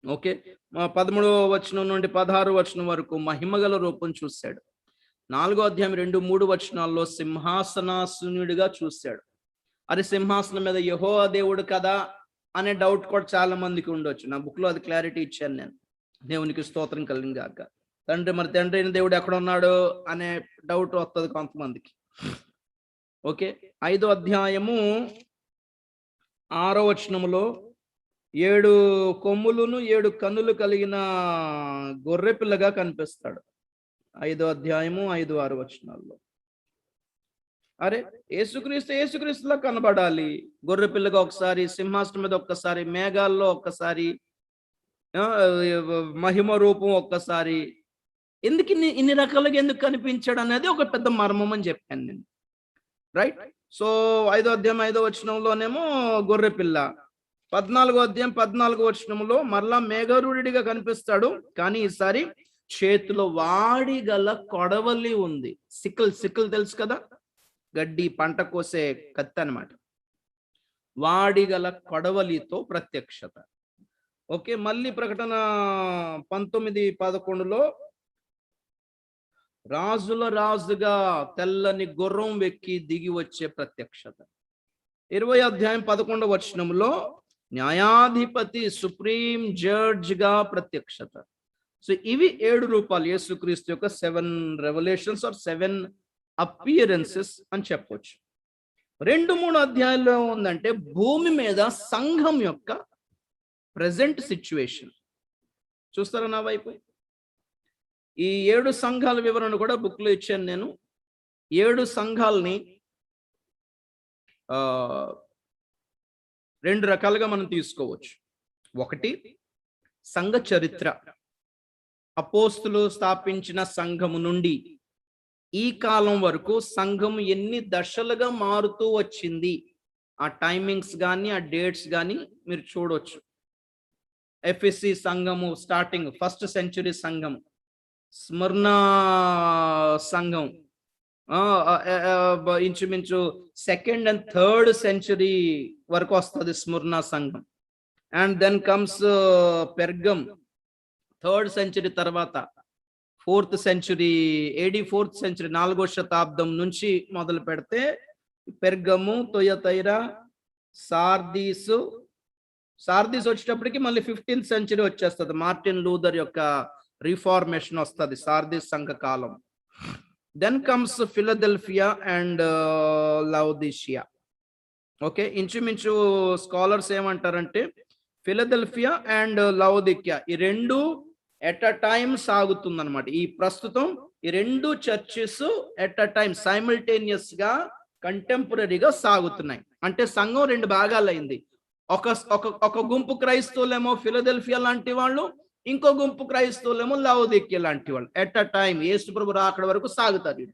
ఓకే, 13వ వచనం నుండి 16వ వచనం వరకు మహిమగల రూపం చూశాడు. 4వ అధ్యాయం 2, 3 వచనాల్లో సింహాసనాసనుడిగా చూశాడు. అది సింహాసనం మీద యెహోవా దేవుడు కదా అనే డౌట్ కూడా చాలా మందికి ఉండొచ్చు. నా బుక్ లో అది క్లారిటీ ఇచ్చాను నేను. దేవునికి స్తోత్రం కలిగిన గాక. తండ్రి అయిన దేవుడు ఎక్కడ ఉన్నాడు అనే డౌట్ వస్తుంది కొంతమందికి. ఓకే, 5వ అధ్యాయము 6వ వచనములో 7 కొమ్ములను 7 కన్నులు కలిగిన గొర్రె పిల్లగా కనిపిస్తాడు. 5వ అధ్యాయము 5, 6 వచనాల్లో అరే యేసుక్రీస్తులా కనబడాలి. గొర్రె పిల్లగా ఒకసారి, సింహాసనం మీద ఒక్కసారి, మేఘాల్లో ఒక్కసారి, మహిమ రూపం ఒక్కసారి. ఎందుకు ఇన్ని రకాలుగా ఎందుకు కనిపించాడు అనేది ఒక పెద్ద మర్మం అని చెప్పాను నేను. రైట్. సో 5వ అధ్యాయం 5వ వచనంలోనేమో గొర్రె పిల్ల, 14వ అధ్యాయం 14వ వచనంలో మరలా మేఘరూఢిగా కనిపిస్తాడు. కానీ ఈసారి చేతిలో వాడి గల కొడవలి ఉంది. సికిల్ తెలుసు కదా, గడ్డి పంట కోసే కత్తి అన్నమాట. వాడి గల కొడవలితో ప్రత్యక్షత. ఓకే, మళ్ళీ ప్రకటన 19:11లో రాజుల రాజుగా తెల్లని గుర్రం వెక్కి దిగి వచ్చే ప్రత్యక్షత. 20వ అధ్యాయం 11వ వచనంలో న్యాయాధిపతి, సుప్రీం జడ్జ్ గా ప్రత్యక్షత. సో ఇవి 7 రూపాలు యేసుక్రీస్తు యొక్క 7 రెవల్యూషన్స్ ఆర్ 7 అపియరెన్సెస్ అని చెప్పొచ్చు. 2-3 అధ్యాయాల్లో ఉందంటే భూమి మీద సంఘం యొక్క ప్రెజెంట్ సిచ్యువేషన్. చూస్తారా నా వైపు? ఈ 7 సంఘాల వివరణ కూడా బుక్ లో ఇచ్చాను నేను. 7 సంఘాలని 2 రకాలుగా మనం తీసుకోవచ్చు. ఒకటి సంఘ చరిత్ర, అపోస్తులు స్థాపించిన సంఘము నుండి ఈ కాలం వరకు సంఘం ఎన్ని దశలుగా మారుతూ వచ్చింది, ఆ టైమింగ్స్ కానీ ఆ డేట్స్ కానీ మీరు చూడవచ్చు. ఎఫెసీ సంఘము స్టార్టింగ్ 1st సెంచురీ సంఘం, స్మర్నా సంఘం ఇంచుమించు 2nd and 3rd సెంచురీ వరకు వస్తుంది స్మర్నా సంఘం. And then comes Pergamum 3rd century తర్వాత 4th century, AD 4th century 4వ శతాబ్దం నుంచి మొదలు పెడితే పెర్గము, తుయతైరా, సార్దీస్ వచ్చేటప్పటికి మళ్ళీ 15th సెంచురీ వచ్చేస్తుంది. మార్టిన్ లూథర్ యొక్క రిఫార్మేషన్ వస్తుంది సార్దీస్ సంఘ కాలం. Then comes Philadelphia and Laodicea. Okay, ఇంచుమించు స్కాలర్స్ ఏమంటారంటే ఫిలదెల్ఫియా అండ్ లౌదికియా ఈ 2 ఎట్ అ టైం సాగుతుందన్నమాట. ఈ ప్రస్తుతం ఈ 2 churches at a time simultaneous గా కంటెంపరీగా సాగుతున్నాయి. అంటే సంఘం 2 భాగాలైంది. ఒక గుంపు క్రైస్తవులేమో ఫిలదెల్ఫియా లాంటి వాళ్ళు, ఇంకో గుంపు క్రైస్తవులేమో లౌదికియా లాంటి వాళ్ళు. ఎట్ అ టైం యేసు ప్రభు రాకడ వరకు సాగుతారు.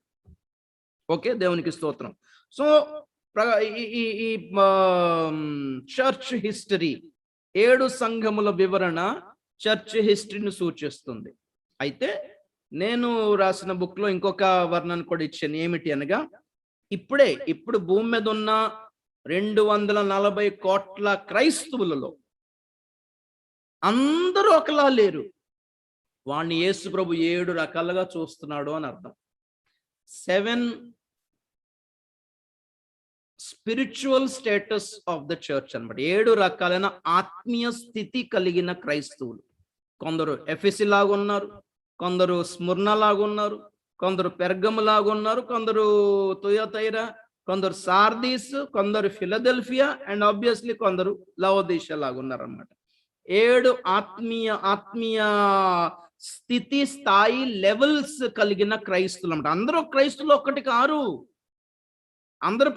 ఓకే, దేవునికి స్తోత్రం. సో ఈ చర్చ్ హిస్టరీ, 7 సంఘముల వివరణ చర్చ్ హిస్టరీని సూచిస్తుంది. అయితే నేను రాసిన బుక్ లో ఇంకొక వర్ణన కూడా ఇచ్చాను. ఏమిటి అనగా, ఇప్పుడు భూమి మీద ఉన్న 240 కోట్ల క్రైస్తవులలో అందరూ ఒకలా లేరు. వాణ్ణి యేసు ప్రభు 7 రకాలుగా చూస్తున్నాడు అని అర్థం. 7 spiritual status of the church అన్నమాట. 7 రకాలైన ఆత్మీయ స్థితి కలిగిన క్రైస్తవులు. కొందరు ఎఫెసీ లాగా ఉన్నారు, కొందరు స్ముర్నా లాగా ఉన్నారు, కొందరు పెర్గము లాగా ఉన్నారు, కొందరు తుయతైరా, కొందరు సార్దీస్, కొందరు ఫిలదెల్ఫియా అండ్ ఆబ్వియస్లీ కొందరు లవోదిషియా లాగా ఉన్నారు అన్నమాట. 7 ఆత్మీయ స్థితి, స్థాయి, లెవెల్స్ కలిగిన క్రైస్తువులు అన్నమాట. అందరూ క్రైస్తువులు ఒక్కటి కారు. అందరు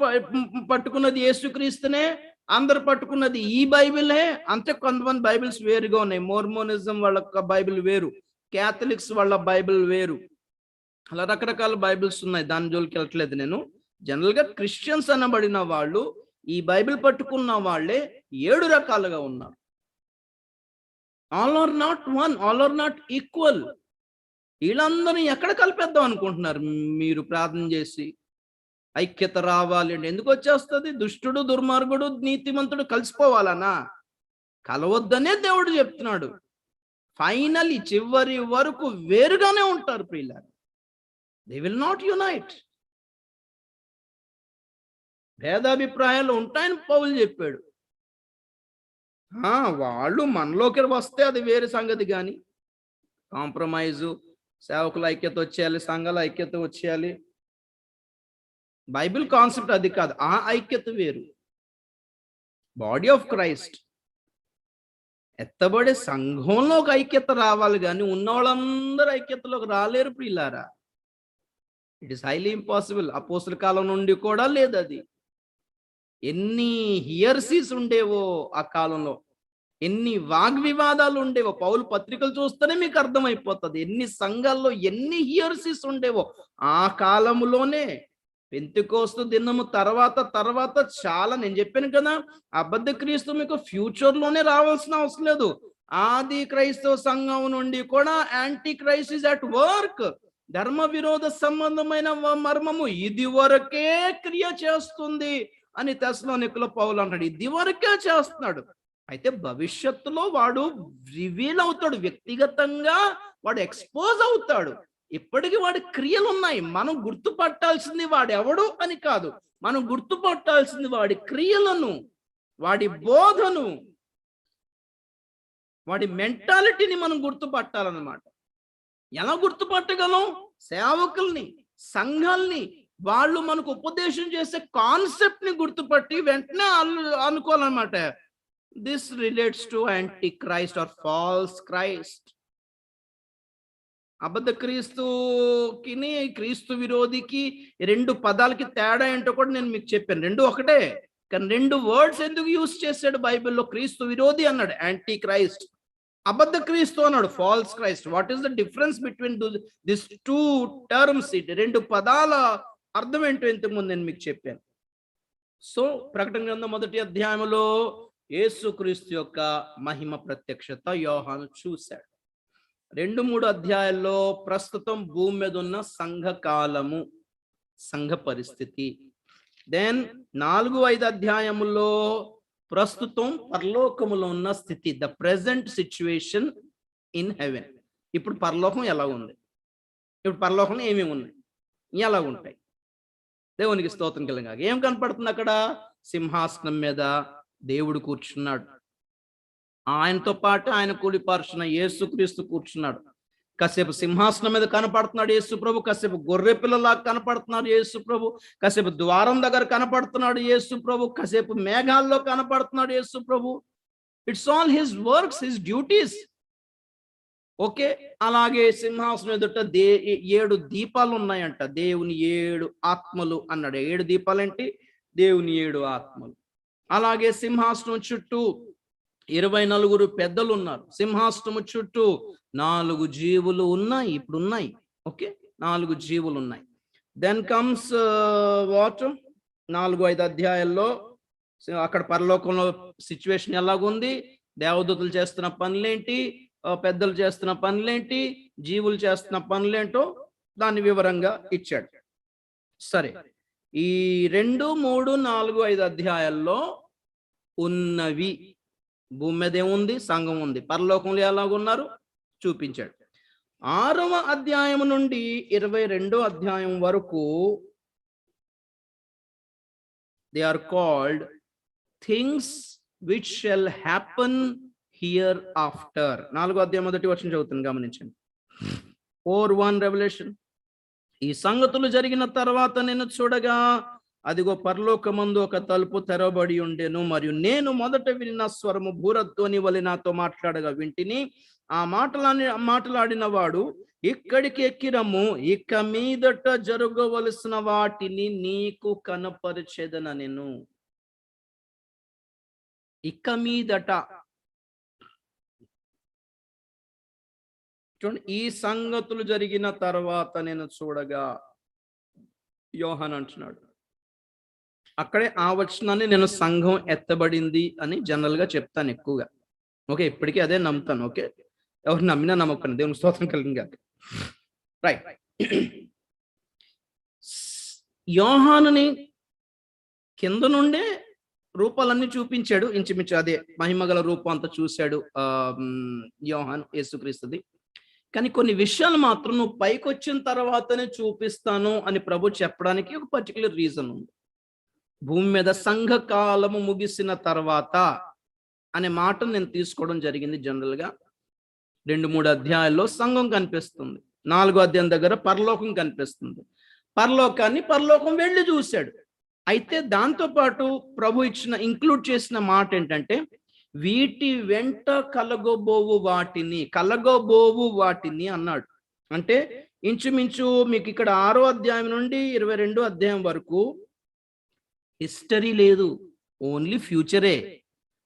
పట్టుకున్నది యేసుక్రీస్తునే, అందరు పట్టుకున్నది ఈ బైబిలే. అంతే, కొంతమంది బైబిల్స్ వేరుగా ఉన్నాయి. మోర్మోనిజం వాళ్ళ బైబిల్ వేరు, క్యాథలిక్స్ వాళ్ళ బైబిల్ వేరు, అలా రకరకాల బైబిల్స్ ఉన్నాయి. దాని జోలికి వెళ్ళట్లేదు నేను. జనరల్ గా క్రిస్టియన్స్ అనబడిన వాళ్ళు ఈ బైబిల్ పట్టుకున్న వాళ్ళే 7 రకాలుగా ఉన్నారు. All are not one, all are not equal. వీళ్ళందరినీ ఎక్కడ కలిపేద్దాం అనుకుంటున్నారు మీరు? ప్రార్థన చేసి ఐక్యత రావాలి అంటే ఎందుకు వచ్చేస్తుంది? దుష్టుడు, దుర్మార్గుడు, నీతిమంతుడు కలిసిపోవాలనా? కలవద్దనే దేవుడు చెప్తున్నాడు. ఫైనల్లీ చివరి వరకు వేరుగానే ఉంటారు ప్రియులారా. They will not unite. భేదాభిప్రాయాలు ఉంటాయని పౌలు చెప్పాడు. వాళ్ళు మనలోకి వస్తే అది వేరే సంగతి. కానీ కాంప్రమైజు, సేవకుల ఐక్యత వచ్చేయాలి, సంఘాల ఐక్యత వచ్చేయాలి. బైబిల్ కాన్సెప్ట్ అది కాదు. ఆ ఐక్యత వేరు. బాడీ ఆఫ్ క్రైస్ట్ ఎత్తబడే సంఘంలో ఒక ఐక్యత రావాలి, కానీ ఉన్న వాళ్ళందరూ ఐక్యతలోకి రాలేరు ప్రియులారా. It is highly impossible. అపోస్తల కాలం నుండి కూడా లేదు అది. ఎన్ని హియర్సీస్ ఉండేవో ఆ కాలంలో, ఎన్ని వాగ్వివాదాలు ఉండేవో. పౌలు పత్రికలు చూస్తేనే మీకు అర్థమైపోతుంది ఎన్ని సంఘాల్లో ఎన్ని హియర్సీస్ ఉండేవో ఆ కాలంలోనే. పెంతెకోస్తు దినము తర్వాత చాలా, నేను చెప్పాను కదా, అబద్ధ క్రీస్తు మీకు ఫ్యూచర్ లోనే రావాల్సిన అవసరం లేదు. ఆది క్రైస్తవ సంఘం నుండి కూడా anti Christ is at work. ధర్మ విరోధ సంబంధమైన మర్మము ఇది వరకే క్రియ చేస్తుంది అని తెస్సలోనికలో పౌలు అంటాడు. ఇది వరకే చేస్తున్నాడు. అయితే భవిష్యత్తులో వాడు రివీల్ అవుతాడు, వ్యక్తిగతంగా వాడు ఎక్స్పోజ్ అవుతాడు. ఇప్పటికీ వాడి క్రియలు ఉన్నాయి. మనం గుర్తుపట్టాల్సింది వాడు ఎవడు అని కాదు, మనం గుర్తుపట్టాల్సింది వాడి క్రియలను, వాడి బోధను, వాడి మెంటాలిటీని మనం గుర్తుపట్టాలన్నమాట. ఎలా గుర్తుపట్టగలం? సేవకుల్ని, సంఘాల్ని, వాళ్ళు మనకు ఉపదేశం చేసే కాన్సెప్ట్ ని గుర్తుపట్టి వెంటనే అనుకోవాలన్నమాట, this relates to antichrist or false Christ. అబద్ధ క్రీస్తుకి క్రీస్తు విరోధికి రెండు పదాలకి తేడా ఏంటో కూడా నేను మీకు చెప్పాను. రెండు ఒకటే, కానీ రెండు వర్డ్స్ ఎందుకు యూజ్ చేశాడు బైబిల్లో? క్రీస్తు విరోధి అన్నాడు యాంటీ క్రైస్ట్, అబద్ధ క్రీస్తు అన్నాడు false Christ. What is the difference between this two terms? ఇది రెండు పదాల అర్థం ఏంటో ఇంతకుముందు నేను మీకు చెప్పాను. సో ప్రకటన గ్రంథం 1వ అధ్యాయంలో యేసుక్రీస్తు యొక్క మహిమ ప్రత్యక్షత యోహాను చూశాడు. 2-3 అధ్యాయాల్లో ప్రస్తుతం భూమి మీద ఉన్న సంఘ కాలము, సంఘ పరిస్థితి. దెన్ 4-5 అధ్యాయములో ప్రస్తుతం పరలోకములో ఉన్న స్థితి, the present situation in heaven. ఇప్పుడు పరలోకం ఎలా ఉంది, ఇప్పుడు పరలోకంలో ఏమేమి ఉన్నాయి, ఎలా ఉంటాయి? దేవునికి స్తోత్రం కలుగాక. ఏం కనపడుతుంది అక్కడ? సింహాసనం మీద దేవుడు కూర్చున్నాడు, ఆయనతో పాటు ఆయన కూలిపార్చున్న యేసుక్రీస్తు కూర్చున్నాడు. కాసేపు సింహాసనం మీద కనపడుతున్నాడు యేసు ప్రభు, కాసేపు గొర్రె పిల్లలా కనపడుతున్నాడు యేసు ప్రభు, కాసేపు ద్వారం దగ్గర కనపడుతున్నాడు యేసు ప్రభు, కాసేపు మేఘాల్లో కనపడుతున్నాడు యేసు ప్రభు. It's all his works, his duties. Okay, అలాగే సింహాసనం ఎదుట 7 దీపాలు ఉన్నాయంట. దేవుని 7 ఆత్మలు అన్నాడు. 7 దీపాలేంటి? దేవుని 7 ఆత్మలు. అలాగే సింహాసనం చుట్టూ 24 పెద్దలు ఉన్నారు. సింహాసనము చుట్టూ 4 జీవులు ఉన్నాయి, ఇప్పుడు ఉన్నాయి. ఓకే, 4 జీవులు ఉన్నాయి. దెన్ కమ్స్ వాట్ 4-5 అధ్యాయాల్లో అక్కడ పరలోకంలో సిచ్యువేషన్ ఎలాగుంది, దేవదూతలు చేస్తున్న పనులేంటి, పెద్దలు చేస్తున్న పనులేంటి, జీవులు చేస్తున్న పనులేంటో దాన్ని వివరంగా ఇచ్చాడు. సరే, ఈ 2, 3, 4, 5 అధ్యాయాల్లో ఉన్నవి, భూమి మీద ఏముంది, సంఘం ఉంది, పరలోకంలో ఎలాగున్నారు చూపించాడు. 6వ అధ్యాయం నుండి 22వ అధ్యాయం వరకు they are called things which shall happen hereafter. 4వ అధ్యాయం 1వ వచనం చదువుతాను, గమనించండి. 4:1 రెవల్యూషన్. ఈ సంగతులు జరిగిన తర్వాత నేను చూడగా, అదిగో పరలోకమందు ఒక తలుపు తెరవబడి ఉండెను, మరియు నేను మొదట విన్న స్వరము భూరధ్వని వలె నాతో మాట్లాడగా వింటిని. ఆ మాట్లాడిన వాడు, ఇక్కడికి ఎక్కిరము, ఇక మీదట జరగవలసిన వాటిని నీకు కనపరిచెదనెను. ఇక మీదట చూడండి, ఈ సంగతులు జరిగిన తర్వాత నేను చూడగా, యోహాను అంటున్నాడు. అక్కడే ఆ వచనాన్ని నేను సంఘం ఎత్తబడింది అని జనరల్ గా చెప్తాను ఎక్కువగా. ఓకే, ఇప్పటికీ అదే నమ్ముతాను. ఓకే, ఎవరు నమ్మినా నమ్మకండి, దేవుని స్తోత్రం కలిగిన. రైట్, యోహానుని కింద నుండే రూపాలన్నీ చూపించాడు, ఇంచుమించు అదే మహిమగల రూపం అంతా చూశాడు యోహాను యేసుక్రీస్తుది. కానీ కొన్ని విషయాలు మాత్రం నువ్వు పైకి వచ్చిన తర్వాతనే చూపిస్తాను అని ప్రభు చెప్పడానికి ఒక పర్టికులర్ రీజన్ ఉంది. భూమి మీద సంఘ కాలము ముగిసిన తర్వాత అనే మాటను నేను తీసుకోవడం జరిగింది. జనరల్ గా 2-3 అధ్యాయాల్లో సంఘం కనిపిస్తుంది, 4వ అధ్యాయం దగ్గర పరలోకం కనిపిస్తుంది. పరలోకం వెళ్ళి చూశాడు. అయితే దాంతో పాటు ప్రభు ఇంక్లూడ్ చేసిన మాట ఏంటంటే, వీటి వెంట కలగబోవు వాటిని అన్నాడు. అంటే ఇంచుమించు మీకు ఇక్కడ 6వ అధ్యాయం నుండి 22వ అధ్యాయం వరకు హిస్టరీ లేదు, ఓన్లీ ఫ్యూచరే.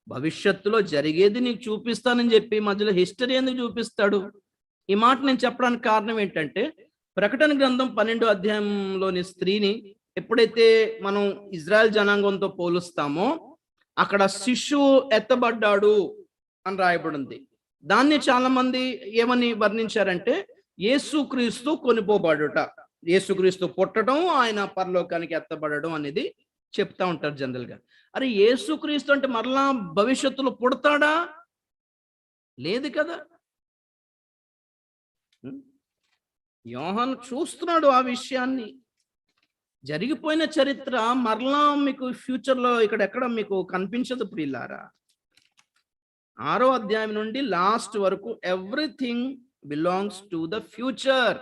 భవిష్యత్తులో జరిగేది నీకు చూపిస్తానని చెప్పి మధ్యలో హిస్టరీ ఎందుకు చూపిస్తాడు? ఈ మాట నేను చెప్పడానికి కారణం ఏంటంటే, ప్రకటన గ్రంథం 12వ అధ్యాయంలోని స్త్రీని ఎప్పుడైతే మనం ఇజ్రాయెల్ జనాంగంతో పోలుస్తామో అక్కడ శిశువు ఎత్తబడ్డాడు అని రాయబడింది. దాన్ని చాలా మంది ఏమని వర్ణించారంటే యేసుక్రీస్తు కొనిపోబడుట, యేసుక్రీస్తు పుట్టడం, ఆయన పరలోకానికి ఎత్తబడడం అనేది చెప్తా ఉంటారు జనరల్ గా. అరే యేసుక్రీస్తు అంటే మరలా భవిష్యత్తులో పుడతాడా? లేదు కదా. యోహాను చూస్తున్నాడు ఆ విషయాన్ని. జరిగిపోయిన చరిత్ర మరలా మీకు ఫ్యూచర్ లో ఇక్కడ ఎక్కడ మీకు కనిపించదు ప్రియులారా. 6వ అధ్యాయం నుండి లాస్ట్ వరకు everything belongs to the future.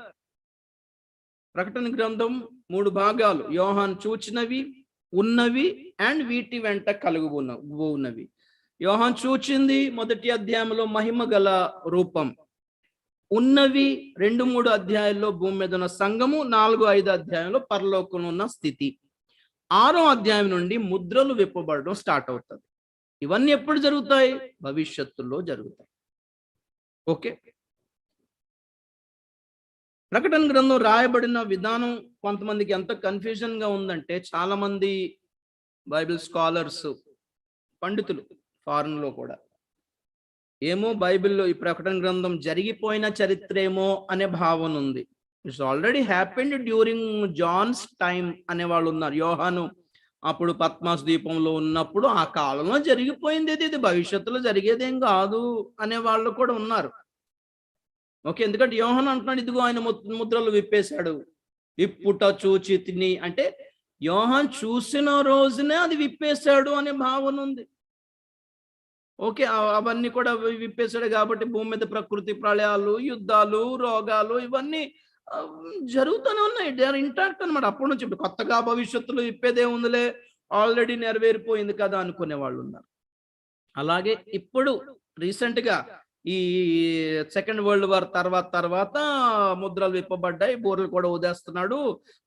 ప్రకటన గ్రంథం 3 భాగాలు: యోహాను చూచినవి, ఉన్నవి అండ్ వీటి వెంట కలుగుబోన్నవి. యోహాను చూచింది మొదటి అధ్యాయంలో మహిమ గల రూపం, ఉన్నవి 2-3 అధ్యాయాల్లో భూమి మీద ఉన్న సంఘము, 4-5 అధ్యాయంలో పరలోకంలో ఉన్న స్థితి. 6వ అధ్యాయం నుండి ముద్రలు విప్పబడడం స్టార్ట్ అవుతుంది. ఇవన్నీ ఎప్పుడు జరుగుతాయి? భవిష్యత్తులో జరుగుతాయి. ఓకే. ప్రకటన గ్రంథం రాయబడిన విధానం కొంతమందికి ఎంత కన్ఫ్యూజన్ గా ఉందంటే, చాలా మంది బైబిల్ స్కాలర్స్, పండితులు ఫారెన్ లో కూడా ఏమో బైబిల్లో ఈ ప్రకటన గ్రంథం జరిగిపోయిన చరిత్రేమో అనే భావన ఉంది. It's already happened during John's time అనే వాళ్ళు ఉన్నారు. యోహాను అప్పుడు పద్మాస్ ద్వీపంలో ఉన్నప్పుడు ఆ కాలంలో జరిగిపోయింది, ఇది భవిష్యత్తులో జరిగేదేం కాదు అనే వాళ్ళు కూడా ఉన్నారు. ఓకే, ఎందుకంటే యోహాను అంటున్నాడు ఇదిగో ఆయన ముద్రలు విప్పేశాడు, విప్పుట చూచి తిని అంటే యోహాను చూసిన రోజునే అది విప్పేశాడు అనే భావన ఉంది. ఓకే, అవన్నీ కూడా విప్పేశాడు కాబట్టి భూమి మీద ప్రకృతి ప్రళయాలు, యుద్ధాలు, రోగాలు ఇవన్నీ జరుగుతూనే ఉన్నాయి. దే ఆర్ ఇంటాక్ట్ అనమాట. అప్పటి నుంచి కొత్తగా భవిష్యత్తులో విప్పేదే ఉందిలే, ఆల్రెడీ నెరవేరిపోయింది కదా అనుకునే వాళ్ళు ఉన్నారు. అలాగే ఇప్పుడు రీసెంట్ గా ఈ సెకండ్ వరల్డ్ వార్ తర్వాత ముద్రలు విప్పబడ్డాయి, బోర్లు కూడా ఊదేస్తున్నాడు.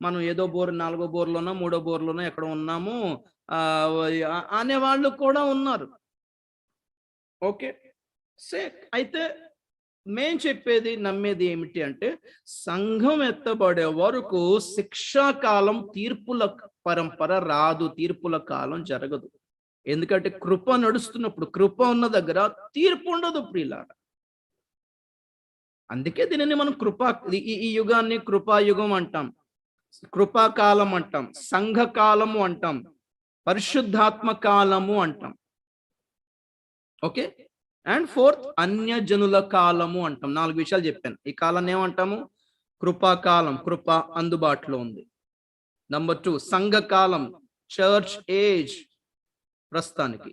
మనం ఏదో బోర్ 4వ బోర్లోనో 3వ బోర్లోనో ఎక్కడ ఉన్నాము అనే వాళ్ళు కూడా ఉన్నారు. ఓకే, అయితే మేం చెప్పేది నమ్మేది ఏమిటి అంటే, సంఘం ఎత్తబడే వరకు శిక్షాకాలం, తీర్పుల పరంపర రాదు, తీర్పుల కాలం జరగదు. ఎందుకంటే కృప నడుస్తున్నప్పుడు, కృప ఉన్న దగ్గర తీర్పు ఉండదు ప్రియులారా. అందుకే దీనిని మనం ఈ యుగాన్ని కృపాయుగం అంటాం, కృపాకాలం అంటాం, సంఘ కాలము అంటాం, పరిశుద్ధాత్మ కాలము అంటాం. ఓకే, అండ్ 4th అన్యజనుల కాలము అంటాం. 4 విషయాలు చెప్పాను. ఈ కాలాన్ని ఏమంటాము? కృపాకాలం, కృప అందుబాటులో ఉంది. నంబర్ 2 సంఘకాలం, చర్చ్ ఏజ్ ప్రస్తుతానికి.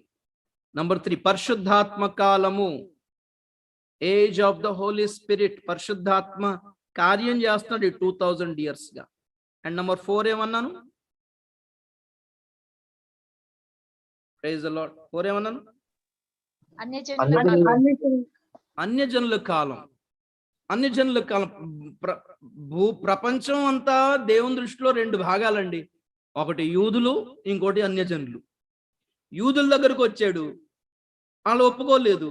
నంబర్ 3 పరిశుద్ధాత్మ కాలము, age of the Holy Spirit. పరిశుద్ధాత్మ కార్యం చేస్తున్నాడు 2000 years గా. అండ్ నంబర్ 4 ఏమన్నాను? Praise the lord. 4 ఏమన్నాను? అన్యజనుల కాలం. అన్యజనుల కాలం ప్రపంచం అంతా దేవుని దృష్టిలో 2 భాగాలండి. ఒకటి యూదులు, ఇంకోటి అన్యజనులు. యూదుల దగ్గరకు వచ్చాడు, వాళ్ళు ఒప్పుకోలేదు,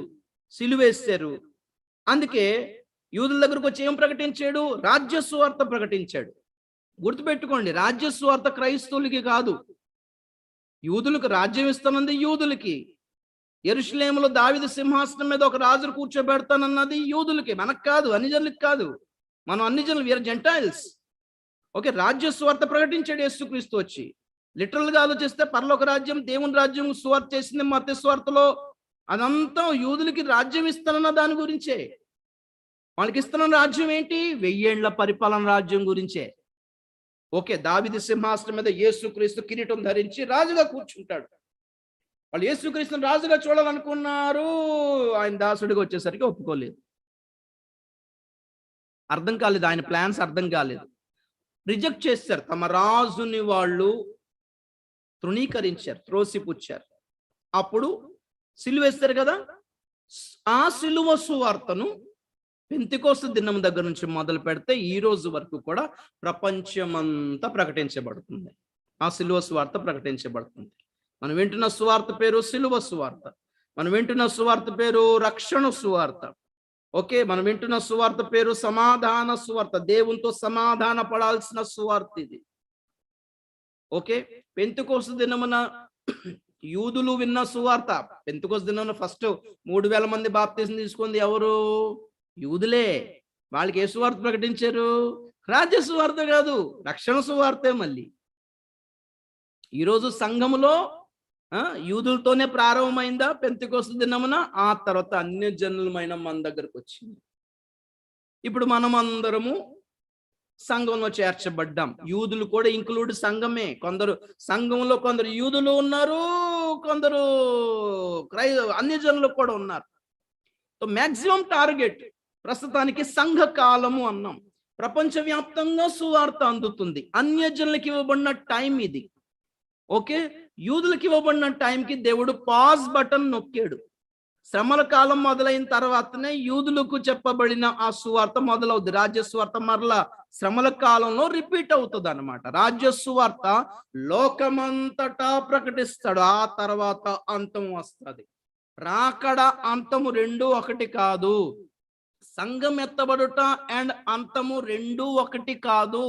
సిలువేశారు. అందుకే యూదుల దగ్గరకు వచ్చి ఏం ప్రకటించాడు? రాజ్య సువార్త ప్రకటించాడు. గుర్తుపెట్టుకోండి, రాజ్య సువార్త క్రైస్తవులకి కాదు. యూదులకు రాజ్యం ఇస్తానంది యూదులకి. యెరూషలేములో దావీదు సింహాసనం మీద ఒక రాజును కూర్చోబెడతానన్నది యూదులకి, మనకు కాదు, అన్యజనులకి కాదు. మనం అన్యజనులు, వీఆర్ జెంటైల్స్. ఓకే, రాజ్య సువార్త ప్రకటించాడు యేసుక్రీస్తు వచ్చి. లిటరల్ గా ఆలోచిస్తే పరలోక రాజ్యం, దేవుని రాజ్యం సువార్త చేసింది మత్తయి సువార్తలో. అదంతా యూదులకి రాజ్యం ఇస్తానన్న దాని గురించే. వాళ్ళకి ఇస్తున్న రాజ్యం ఏంటి? 1000 ఏళ్ల పరిపాలన రాజ్యం గురించే. ఓకే, దావీదు సింహాసనం మీద యేసుక్రీస్తు కిరీటం ధరించి రాజుగా కూర్చుంటాడు. వాళ్ళు యేసుక్రీస్తుని రాజుగా చూడాలనుకున్నారు, ఆయన దాసుడిగా వచ్చేసరికి ఒప్పుకోలేదు. అర్థం కాలేదు, ఆయన ప్లాన్స్ అర్థం కాలేదు, రిజెక్ట్ చేశారు. తమ రాజుని వాళ్ళు తృణీకరించారు, త్రోసిపుచ్చారు. అప్పుడు సిలువేస్తారు కదా, ఆ సిలువ సువార్తను పెంతెకోస్తు దినం దగ్గర నుంచి మొదలు పెడితే ఈ రోజు వరకు కూడా ప్రపంచమంతా ప్రకటించబడుతుంది. ఆ సిలువ సువార్త ప్రకటించబడుతుంది. మనం వింటున్న సువార్త పేరు సిలువ సువార్త. మనం వింటున్న సువార్త పేరు రక్షణ సువార్త. ఓకే, మనం వింటున్న సువార్త పేరు సమాధాన సువార్త. దేవునితో సమాధాన పడాల్సిన సువార్త ఇది. ఓకే, పెంతెకోస్తు దినమున యూదులు విన్న సువార్త. పెంతెకోస్తు దినమున ఫస్ట్ 3000 మంది బాప్తిసం తీసుకుంది ఎవరు? యూదులే. వాళ్ళకి ఏ సువార్త ప్రకటించారు? రాజ్య సువార్త కాదు, రక్షణ సువార్తే. మళ్ళీ ఈరోజు సంఘములో యూదులతోనే ప్రారంభమైందా పెంతెకోస్తు దినమున? ఆ తర్వాత అన్య జనులమైన మన దగ్గరకు వచ్చింది. ఇప్పుడు మనం అందరము సంఘంలో చేర్చబడ్డాం. యూదులు కూడా ఇంక్లూడ్ సంఘమే. సంఘంలో కొందరు యూదులు ఉన్నారు, కొందరు అన్య జనులు కూడా ఉన్నారు. సో మాక్సిమం టార్గెట్ ప్రస్తుతానికి సంఘ కాలము అన్నాం. ప్రపంచవ్యాప్తంగా సువార్త అందుతుంది. అన్య జనులకి ఇవ్వబడిన టైం ఇది. ఓకే, యూదులకి ఇవ్వబడిన టైంకి దేవుడు పాజ్ బటన్ నొక్కాడు. శ్రమల కాలం మొదలైన తర్వాతనే యూదులకు చెప్పబడిన ఆ సువార్త మొదలవుద్ది. రాజ్య సువార్త మరలా శ్రమల కాలంలో రిపీట్ అవుతుంది అన్నమాట. రాజ్య సువార్త లోకమంతటా ప్రకటిస్తాడు. ఆ తర్వాత అంతం వస్తుంది. రాకడ అంతము రెండు ఒకటి కాదు. సంఘం ఎత్తబడుట అండ్ అంతము రెండు ఒకటి కాదు.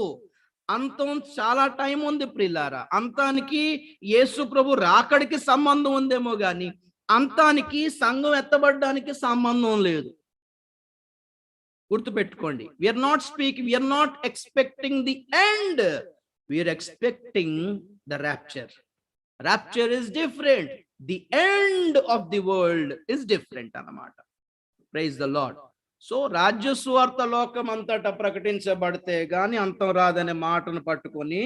అంతం చాలా టైం ఉంది ప్రియులారా. అంతానికి యేసు ప్రభు రాకడికి సంబంధం ఉందేమో గాని అంతానికి సంఘం ఎత్తబడడానికి సంబంధం లేదు. గుర్తుపెట్టుకోండి. We're not expecting the end, we're expecting the rapture. Rapture is different, the end of the world is different అన్నమాట. Praise the Lord. సో రాజ్య సువార్త లోకం అంతటా ప్రకటించబడితే గాని అంతం రాదనే మాటను పట్టుకొని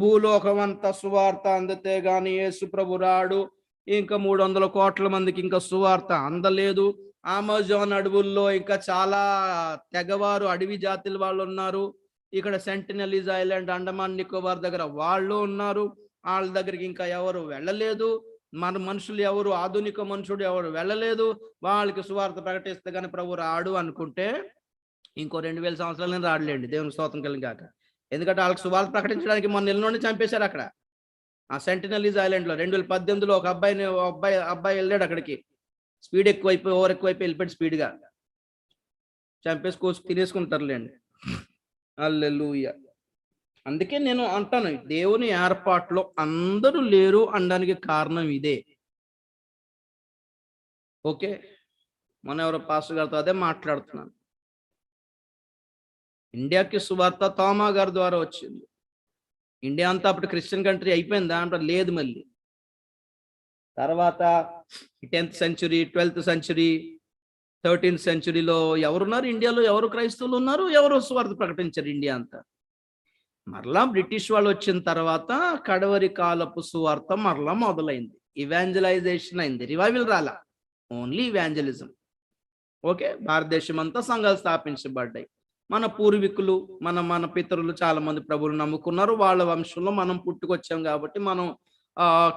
భూలోకం అంతా సువార్త అందితే గాని యేసు ప్రభు రాడు. ఇంకా 300 కోట్ల మందికి ఇంకా సువార్త అందలేదు. అమెజాన్ అడవుల్లో ఇంకా చాలా తెగవారు అడవి జాతుల వాళ్ళు ఉన్నారు. ఇక్కడ సెంటినెలీస్ ఐలాండ్, అండమాన్ నికోబార్ దగ్గర వాళ్ళు ఉన్నారు. వాళ్ళ దగ్గరికి ఇంకా ఎవరు వెళ్ళలేదు. మన మనుషులు ఎవరు, ఆధునిక మనుషుడు ఎవరు వెళ్ళలేదు. వాళ్ళకి సువార్త ప్రకటిస్తే కానీ ప్రభు రాడు అనుకుంటే ఇంకో 2000 సంవత్సరాలు రాడలేండి. దేవుని స్తోత్రం కలిగాక. ఎందుకంటే వాళ్ళకి సువార్త ప్రకటించడానికి మొన్న నెలలోనే చంపేశారు అక్కడ ఆ సెంటినెలీస్ ఐలాండ్ లో. 2018లో ఒక అబ్బాయి వెళ్ళాడు అక్కడికి. స్పీడ్ ఎక్కువైపోయి ఓవర్ ఎక్కువైపోయి వెళ్ళిపోయాడు. స్పీడ్గా చంపేసి తినేసుకుంటారులేండి. హల్లెలూయా. అందుకే నేను అంటాను, దేవుని ఏర్పాట్లో అందరూ లేరు అనడానికి కారణం ఇదే. ఓకే, మన ఎవరో పాస్టర్ గారితో అదే మాట్లాడుతున్నాను. ఇండియాకి సువార్త తోమా గారి ద్వారా వచ్చింది. ఇండియా అంతా అప్పుడు క్రిస్టియన్ కంట్రీ అయిపోయిందా అంటే లేదు. మళ్ళీ తర్వాత 10th century, 12th century, 13th centuryలో ఎవరున్నారు ఇండియాలో? ఎవరు క్రైస్తవులు ఉన్నారు? ఎవరు సువార్త ప్రకటించారు ఇండియా అంతా? మరలా బ్రిటిష్ వాళ్ళు వచ్చిన తర్వాత కడవరి కాలపు సువార్త మరలా మొదలైంది. ఇవాంజలైజేషన్ అయింది. రివైవల్ రాలా, ఓన్లీ ఇవాంజలిజం. ఓకే, భారతదేశం అంతా సంఘాలు స్థాపించబడ్డాయి. మన పూర్వీకులు మన పితరులు చాలా మంది ప్రభువులు నమ్ముకున్నారు. వాళ్ళ వంశంలో మనం పుట్టుకొచ్చాం కాబట్టి మనం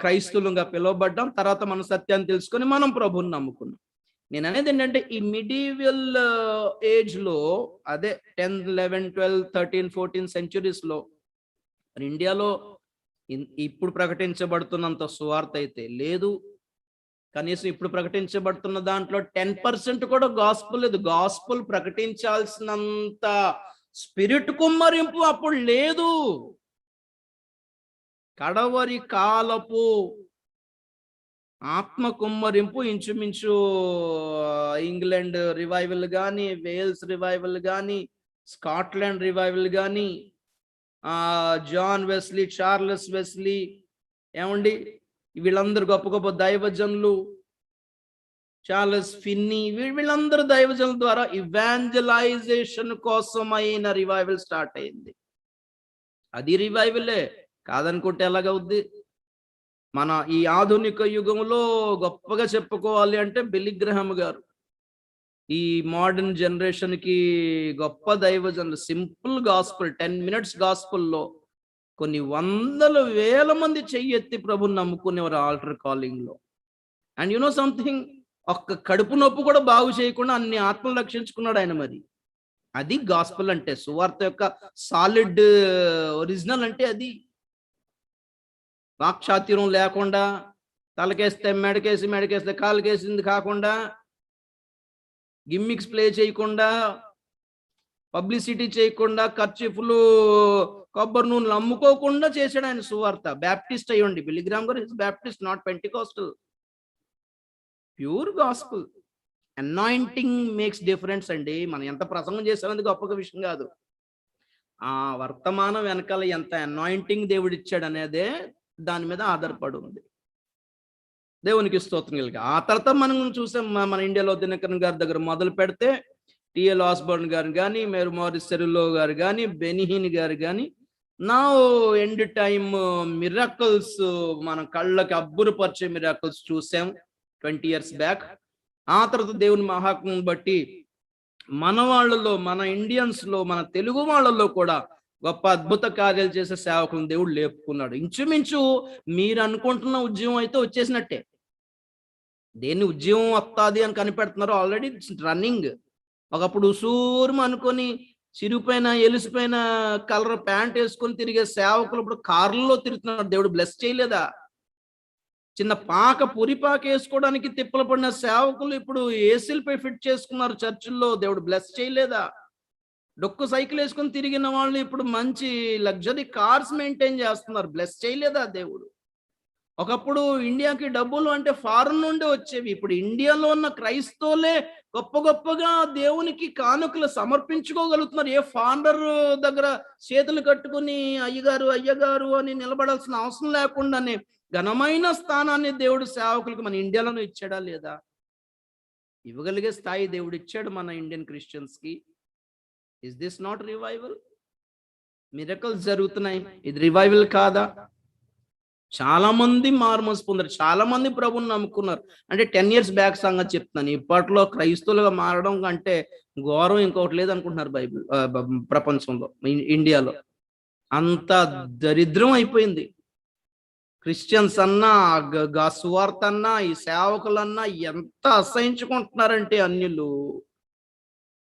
క్రైస్తవులుగా పిలువబడ్డాం. తర్వాత మనం సత్యాన్ని తెలుసుకొని మనం ప్రభువుని నమ్ముకున్నాం. నేను అనేది ఏంటంటే ఈ మిడీవియల్ ఏజ్ లో, అదే 10th, 11th, 12th, 13th, 14th centuries లో ఇండియాలో ఇప్పుడు ప్రకటించబడుతున్నంత సువార్త అయితే లేదు. కనీసం ఇప్పుడు ప్రకటించబడుతున్న దాంట్లో 10% కూడా గాస్పుల్ లేదు. గాస్పుల్ ప్రకటించాల్సినంత స్పిరిట్ కుమ్మరింపు అప్పుడు లేదు. కడవరి కాలపు ఆత్మ కుమ్మరింపు ఇంచుమించు ఇంగ్లాండ్ రివైవల్ కానీ, వేల్స్ రివైవల్ కానీ, స్కాట్లాండ్ రివైవల్ కానీ, జాన్ వెస్లీ, చార్లెస్ వెస్లీ, ఏమండి వీళ్ళందరూ గొప్ప గొప్ప దైవజనులు, చార్లెస్ ఫిన్నీ, వీళ్ళందరూ దైవజనుల ద్వారా ఇవాంజలైజేషన్ కోసమైన రివైవల్ స్టార్ట్ అయింది. అది రివైవలే కాదనుకుంటే ఎలాగవుద్ది? మన ఈ ఆధునిక యుగంలో గొప్పగా చెప్పుకోవాలి అంటే బిల్లీ గ్రహాం గారు ఈ మోడర్న్ జనరేషన్ కి గొప్ప దైవజనులు. సింపుల్ గాస్పుల్, 10 minutes గాస్పుల్లో కొన్ని 100,000 మంది చెయ్యి ఎత్తి ప్రభుని నమ్ముకునేవారు ఆల్టర్ కాలింగ్ లో. అండ్ యు నో సంథింగ్, ఒక్క కడుపు నొప్పి కూడా బాగు చేయకుండా అన్ని ఆత్మలు రక్షించుకున్నాడు ఆయన. మరి అది గాస్పెల్ అంటే, సువార్త యొక్క సాలిడ్ ఒరిజినల్ అంటే అది. వాక్చాతుర్యం లేకుండా, తలకేస్తే మెడకేసి, మెడకేస్తే కాలుకేసింది కాకుండా, గిమ్మిక్స్ ప్లే చేయకుండా, పబ్లిసిటీ చేయకుండా, కర్చీఫ్లు కొబ్బరి నూనెలు అమ్ముకోకుండా చేశాడు ఆయన సువార్త. బ్యాప్టిస్ట్ అయ్యండి, బిలిగ్రామ్ గారు is Baptist, not Pentecostal. Pure gospel. Anointing makes difference అండి. మనం ఎంత ప్రసంగం చేసామది గొప్ప విషయం కాదు, ఆ వర్తమానం వెనకాల ఎంత అనాయింటింగ్ దేవుడు ఇచ్చాడు అనేదే దాని మీద ఆధారపడి ఉంది. దేవునికి స్తోత్రం కలిగి. ఆ తర్వాత మనం చూసాం, మన ఇండియాలో దినకరన్ గారి దగ్గర మొదలు పెడితే టిఎల్ ఆస్బర్న్ గారు కానీ, మేరు మారిస్ సెరులో గారు కానీ, బెనిహిన్ గారు కానీ, నా ఎండ్ టైమ్ మిరాకిల్స్, మన కళ్ళకి అబ్బురపరిచే మిరాకిల్స్ చూసాం 20 years బ్యాక్. ఆ తర్వాత దేవుని మహాత్మ్యం బట్టి మన వాళ్ళలో, మన ఇండియన్స్ లో, మన తెలుగు వాళ్ళలో కూడా గొప్ప అద్భుత కార్యాలు చేసే సేవకులను దేవుడు లేపుకున్నాడు. ఇంచుమించు మీరు అనుకుంటున్న ఉద్యమం అయితే వచ్చేసినట్టే. దేన్ని ఉద్యమం వస్తుంది అని కనిపెడుతున్నారు, ఆల్రెడీ రన్నింగ్. ఒకప్పుడు ఉసూరుము అనుకొని చిరిగిపోయిన, ఎలిసిపోయిన కలర్ ప్యాంట్ వేసుకొని తిరిగే సేవకులు ఇప్పుడు కార్లలో తిరుగుతున్నారు. దేవుడు బ్లెస్ చేయలేదా? చిన్న పురిపాక వేసుకోవడానికి తిప్పలు పడిన సేవకులు ఇప్పుడు ఏసీలపై ఫిట్ చేసుకున్నారు చర్చిల్లో. దేవుడు బ్లెస్ చేయలేదా? డొక్కు సైకిల్ వేసుకొని తిరిగిన వాళ్ళు ఇప్పుడు మంచి లగ్జరీ కార్స్ మెయింటైన్ చేస్తున్నారు. బ్లెస్ చేయలేదా దేవుడు? ఒకప్పుడు ఇండియాకి డబ్బులు అంటే ఫారెన్ నుండి వచ్చేవి. ఇప్పుడు ఇండియాలో ఉన్న క్రైస్తవులే గొప్పగా దేవునికి కానుకలు సమర్పించుకోగలుగుతున్నారు. ఏ ఫాండర్ దగ్గర చేతులు కట్టుకుని అయ్యగారు అని నిలబడాల్సిన అవసరం లేకుండానే ఘనమైన స్థానాన్ని దేవుడు సేవకులకు మన ఇండియాలోనూ ఇచ్చాడా లేదా? ఇవ్వగలిగే స్థాయి దేవుడు ఇచ్చాడు మన ఇండియన్ క్రిస్టియన్స్ కి. Is this not revival? Miracles జరుగుతున్నాయి, ఇది రివైవల్ కాదా? చాలా మంది మార్మోస్ పొందారు, చాలా మంది ప్రభుని నమ్ముకున్నారు. అంటే 10 years బ్యాక్ సంగతి చెప్తున్నాను. ఇప్పట్లో క్రైస్తవులుగా మారడం కంటే ఘోరం ఇంకొకటి లేదనుకుంటున్నారు బైబిల్ ప్రపంచంలో, ఇండియాలో అంత దరిద్రం అయిపోయింది. క్రిస్టియన్స్ అన్నా, సువార్త అన్నా, ఈ సేవకులన్నా ఎంత అసహించుకుంటున్నారంటే అన్యులు.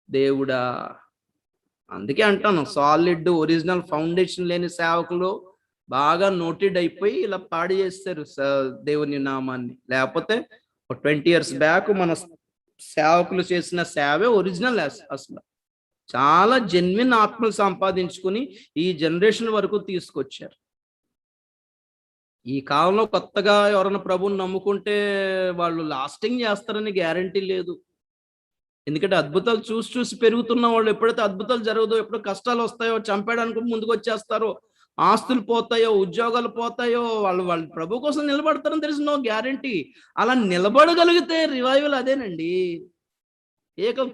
దేవుడా, అందుకే అంటాను, సాలిడ్ ఒరిజినల్ ఫౌండేషన్ లేని సేవకులు బాగా నోటెడ్ అయిపోయి ఇలా పాడు చేస్తారు దేవుని నామాన్ని. లేకపోతే 20 years బ్యాక్ మన సేవకులు చేసిన సేవే ఒరిజినల్. అసలు చాలా జెన్యున్ ఆత్మలు సంపాదించుకుని ఈ జనరేషన్ వరకు తీసుకొచ్చారు. ఈ కాలంలో కొత్తగా ఎవరైనా ప్రభుని నమ్ముకుంటే వాళ్ళు లాస్టింగ్ చేస్తారని గ్యారంటీ లేదు. ఎందుకంటే అద్భుతాలు చూసి పెరుగుతున్న వాళ్ళు ఎప్పుడైతే అద్భుతాలు జరగదో, ఎప్పుడు కష్టాలు వస్తాయో, చంపేయడానికి ముందుకు వచ్చేస్తారో, ఆస్తులు పోతాయో, ఉద్యోగాలు పోతాయో, వాళ్ళు ప్రభు కోసం నిలబడతారని తెలిసి నో గ్యారంటీ. అలా నిలబడగలిగితే రివైవల్ అదేనండి.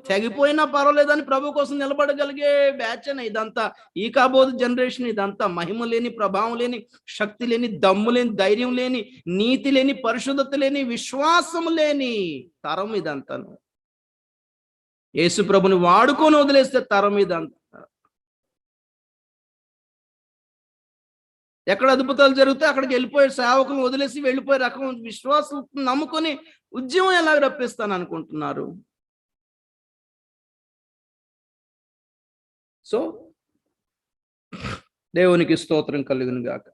తెగిపోయినా పర్వాలేదని ప్రభు కోసం నిలబడగలిగే బ్యాచ్ అని ఇదంతా. ఈ కాబోదు జనరేషన్ ఇదంతా మహిమ లేని, ప్రభావం లేని, శక్తి లేని, దమ్ము లేని, ధైర్యం లేని, నీతి లేని, పరిశుద్ధత లేని, విశ్వాసం లేని తరం ఇదంతాను. యేసు ప్రభుని వాడుకొని వదిలేస్తే తరం ఇదంతా. ఎక్కడ అద్భుతాలు జరిగితే అక్కడికి వెళ్ళిపోయే సేవకులను వదిలేసి వెళ్ళిపోయే రకం విశ్వాసం నమ్ముకొని ఉద్యమం ఎలా రప్పిస్తాను అనుకుంటున్నారు? సో దేవునికి స్తోత్రం కలుగును గాక.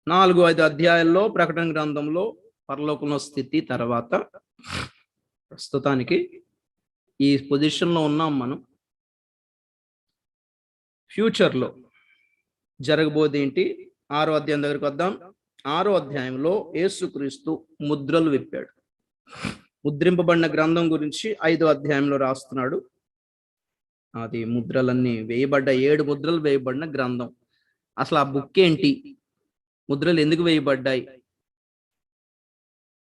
4-5 అధ్యాయాల్లో ప్రకటన గ్రంథంలో పరలోకంలో స్థితి తర్వాత ప్రస్తుతానికి ఈ పొజిషన్లో ఉన్నాం మనం. ఫ్యూచర్లో జరగబోదేంటి? 6వ అధ్యాయం దగ్గరికి వద్దాం. 6వ అధ్యాయంలో యేసుక్రీస్తు ముద్రలు విప్పాడు. ముద్రింపబడిన గ్రంథం గురించి 5వ అధ్యాయంలో రాస్తున్నాడు. అది ముద్రలన్నీ వేయబడ్డ 7 ముద్రలు వేయబడిన గ్రంథం. అసలు ఆ బుక్ ఏంటి, ముద్రలు ఎందుకు వేయబడ్డాయి,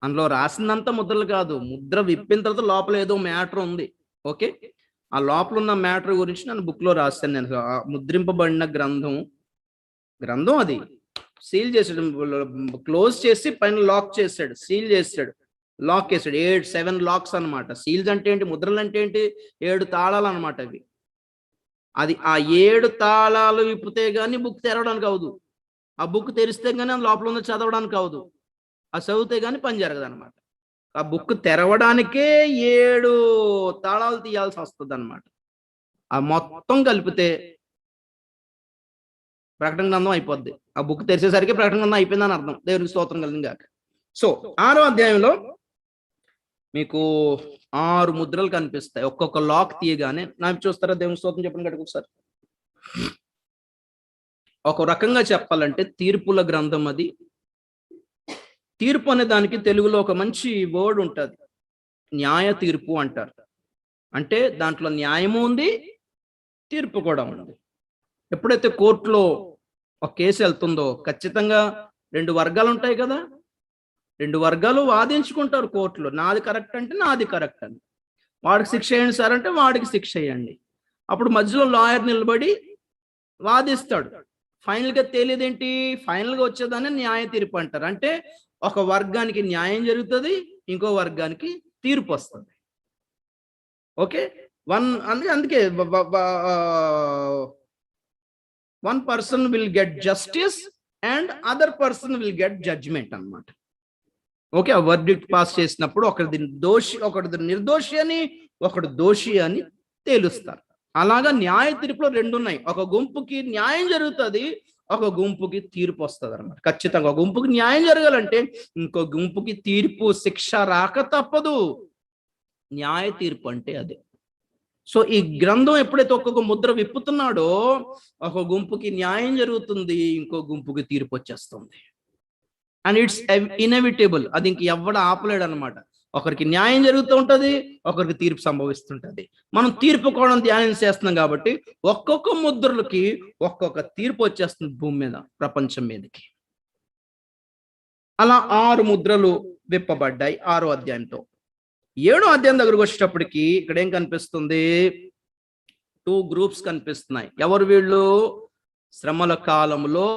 అందులో రాసిందంతా ముద్రలు కాదు, ముద్ర విప్పిన తర్వాత లోపల ఏదో మ్యాటర్ ఉంది. ఓకే, ఆ లోపల ఉన్న మ్యాటర్ గురించి నేను బుక్ లో రాశాను. నేను ముద్రింపబడిన గ్రంథం అది సీల్ చేసాడు, క్లోజ్ చేసి పైన లాక్ చేశాడు, సీల్ చేశాడు, లాక్ చేశాడు. 7 లాక్స్ అనమాట. సీల్స్ అంటే ఏంటి, ముద్రలు అంటే ఏంటి, 7 తాళాలు అనమాట అవి. అది ఆ 7 తాళాలు విప్పితే గానీ బుక్ తెరవడానికి అవదు. ఆ బుక్ తెరిస్తే గానీ లోపల ఉంది చదవడానికి అవదు. ఆ చదివితే కానీ పని జరగదు అనమాట. ఆ బుక్ తెరవడానికే 7 తాళాలు తీయాల్సి వస్తుంది అనమాట. ఆ మొత్తం కలిపితే ప్రకటన గ్రంథం అయిపోద్ది. ఆ బుక్ తెరిచేసరికి ప్రకటన గ్రంథం అయిపోయిందని అర్థం. దేవునికి స్తోత్రం కలిగింది గాక. సో 6వ అధ్యాయంలో మీకు 6 ముద్రలు కనిపిస్తాయి. ఒక్కొక్క లాక్ తీయగానే నాకు చూస్తారా? దేవునికి స్తోత్రం చెప్పండి గట్టిగా ఒకసారి. ఒక రకంగా చెప్పాలంటే తీర్పుల గ్రంథం అది. తీర్పు అనే దానికి తెలుగులో ఒక మంచి వర్డ్ ఉంటుంది, న్యాయ తీర్పు అంటారు. అంటే దాంట్లో న్యాయము ఉంది, తీర్పు కూడా ఉంది. ఎప్పుడైతే కోర్టులో ఒక కేసు వెళ్తుందో ఖచ్చితంగా 2 వర్గాలు ఉంటాయి కదా. 2 వర్గాలు వాదించుకుంటారు కోర్టులో. నాది కరెక్ట్ అంటే నాది కరెక్ట్ అని. వాడికి శిక్ష వేయండి సార్ అంటే వాడికి శిక్ష వేయండి. అప్పుడు మధ్యలో లాయర్ నిలబడి వాదిస్తాడు. ఫైనల్గా తేలేదేంటి? ఫైనల్గా వచ్చేదాన్ని న్యాయ తీర్పు అంటారు. అంటే ఒక వర్గానికి న్యాయం జరుగుతుంది, ఇంకో వర్గానికి తీర్పు వస్తుంది. ఓకే, అందుకే one person will get justice and other person will get judgment అన్నమాట. ఓకే, ఆ వర్డిక్ట్ పాస్ చేసినప్పుడు ఒకరిది దోషి, ఒకరిది నిర్దోషి అని, ఒకడు దోషి అని తేలుస్తారు. అలాగా న్యాయ తీర్పులో 2 ఉన్నాయి. ఒక గుంపుకి న్యాయం జరుగుతుంది, ఒక గుంపుకి తీర్పు వస్తుంది అనమాట. ఖచ్చితంగా ఒక గుంపుకి న్యాయం జరగాలంటే ఇంకో గుంపుకి తీర్పు శిక్ష రాక తప్పదు. న్యాయ తీర్పు అంటే అదే. సో ఈ గ్రంథం ఎప్పుడైతే ఒక్కొక్క ముద్ర విప్పుతున్నాడో ఒక గుంపుకి న్యాయం జరుగుతుంది, ఇంకో గుంపుకి తీర్పు వచ్చేస్తుంది. And it's inevitable. అది ఇంక ఎవడ ఆపలేడు అనమాట. ఒకరికి న్యాయం జరుగుతూ ఉంటుంది, ఒకరికి తీర్పు సంభవిస్తుంటది. మనం తీర్పు కూడా ధ్యానం చేస్తున్నాం కాబట్టి ఒక్కొక్క ముద్రలకి ఒక్కొక్క తీర్పు వచ్చేస్తుంది భూమి మీద, ప్రపంచం మీదకి. అలా 6 ముద్రలు విప్పబడ్డాయి 6వ అధ్యాయంతో. 7వ అధ్యాయం దగ్గరకు వచ్చేటప్పటికి ఇక్కడ ఏం కనిపిస్తుంది? 2 గ్రూప్స్ కనిపిస్తున్నాయి. ఎవరు వీళ్ళు? శ్రమల కాలంలో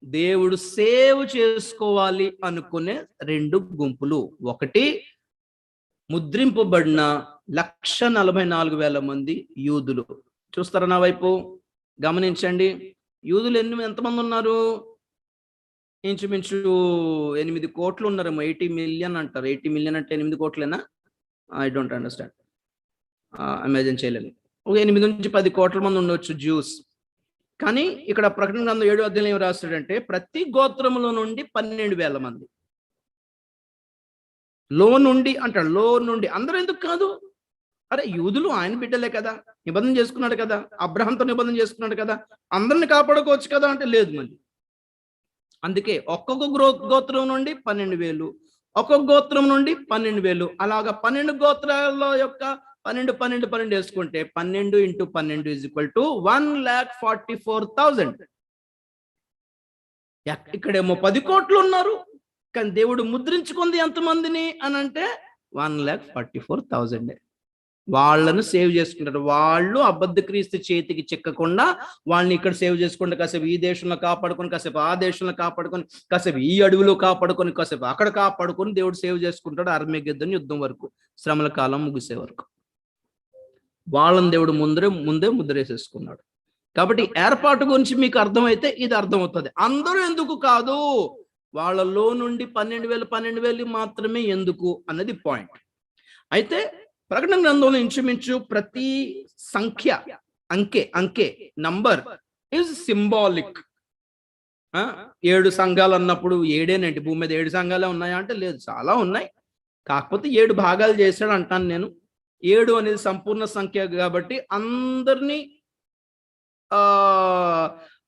దేవుడు సేవ్ చేసుకోవాలి అనుకునే 2 గుంపులు. ఒకటి ముద్రింపబడిన 1,44,000 మంది యూదులు. చూస్తారా నా వైపు? గమనించండి. యూదులు ఎంతమంది ఉన్నారు? ఇంచుమించు 8 కోట్లు ఉన్నారేమో. 80 మిలియన్ అంటారు. 80 మిలియన్ అంటే 8 కోట్లేనా? ఐ డోంట్ అండర్స్టాండ్, ఇమాజిన్ చేయలేను. ఒక 8 నుంచి 10 కోట్ల మంది ఉండొచ్చు జ్యూస్. కానీ ఇక్కడ ప్రకటన గ్రంథం 7వ అధ్యాయంలో ఏం రాస్తాడంటే ప్రతి గోత్రములో నుండి 12,000 మంది. లో నుండి అంటాడు. లో నుండి అందరూ ఎందుకు కాదు? అరే యూదులు ఆయన బిడ్డలే కదా, నిబంధన చేసుకున్నాడు కదా, అబ్రహాంతో నిబంధన చేసుకున్నాడు కదా, అందరిని కాపాడుకోవచ్చు కదా అంటే లేదు మళ్ళీ. అందుకే ఒక్కొక్క గోత్రం నుండి 12,000, ఒక్కొక్క గోత్రం నుండి 12,000, అలాగా 12 గోత్రాల యొక్క 12 వేసుకుంటే 12 × 12 = 1,44,000. ఇక్కడేమో 10 కోట్లు ఉన్నారు, కానీ దేవుడు ముద్రించుకుంది ఎంతమందిని అని అంటే 1,44,000. వాళ్ళను సేవ్ చేసుకుంటారు. వాళ్ళు అబద్ధ క్రీస్తు చేతికి చిక్కకుండా వాళ్ళని ఇక్కడ సేవ్ చేసుకుంటే కాసేపు ఈ దేశంలో కాపాడుకొని, కాసేపు ఆ దేశంలో కాపాడుకొని, కాసేపు ఈ అడవిలో కాపాడుకొని, కాసేపు అక్కడ కాపాడుకొని దేవుడు సేవ్ చేసుకుంటాడు అర్మగెద్దోను యుద్ధం వరకు, శ్రమల కాలం ముగిసే వరకు. వాళ్ళని దేవుడు ముందే ముద్రేసేసుకున్నాడు. కాబట్టి ఏర్పాటు గురించి మీకు అర్థమైతే ఇది అర్థమవుతుంది. అందరూ ఎందుకు కాదు, వాళ్ళలో నుండి 12,000 మాత్రమే ఎందుకు అన్నది పాయింట్. అయితే ప్రకటన గ్రంథంలో ఇంచుమించు ప్రతి సంఖ్య, అంకె నంబర్ ఇస్ సింబాలిక్. 7 సంఘాలు అన్నప్పుడు 7 భూమి మీద 7 సంఘాలే ఉన్నాయా అంటే లేదు, చాలా ఉన్నాయి. కాకపోతే 7 భాగాలు చేశాడు అంటాను నేను. 7 అనేది సంపూర్ణ సంఖ్య కాబట్టి అందరినీ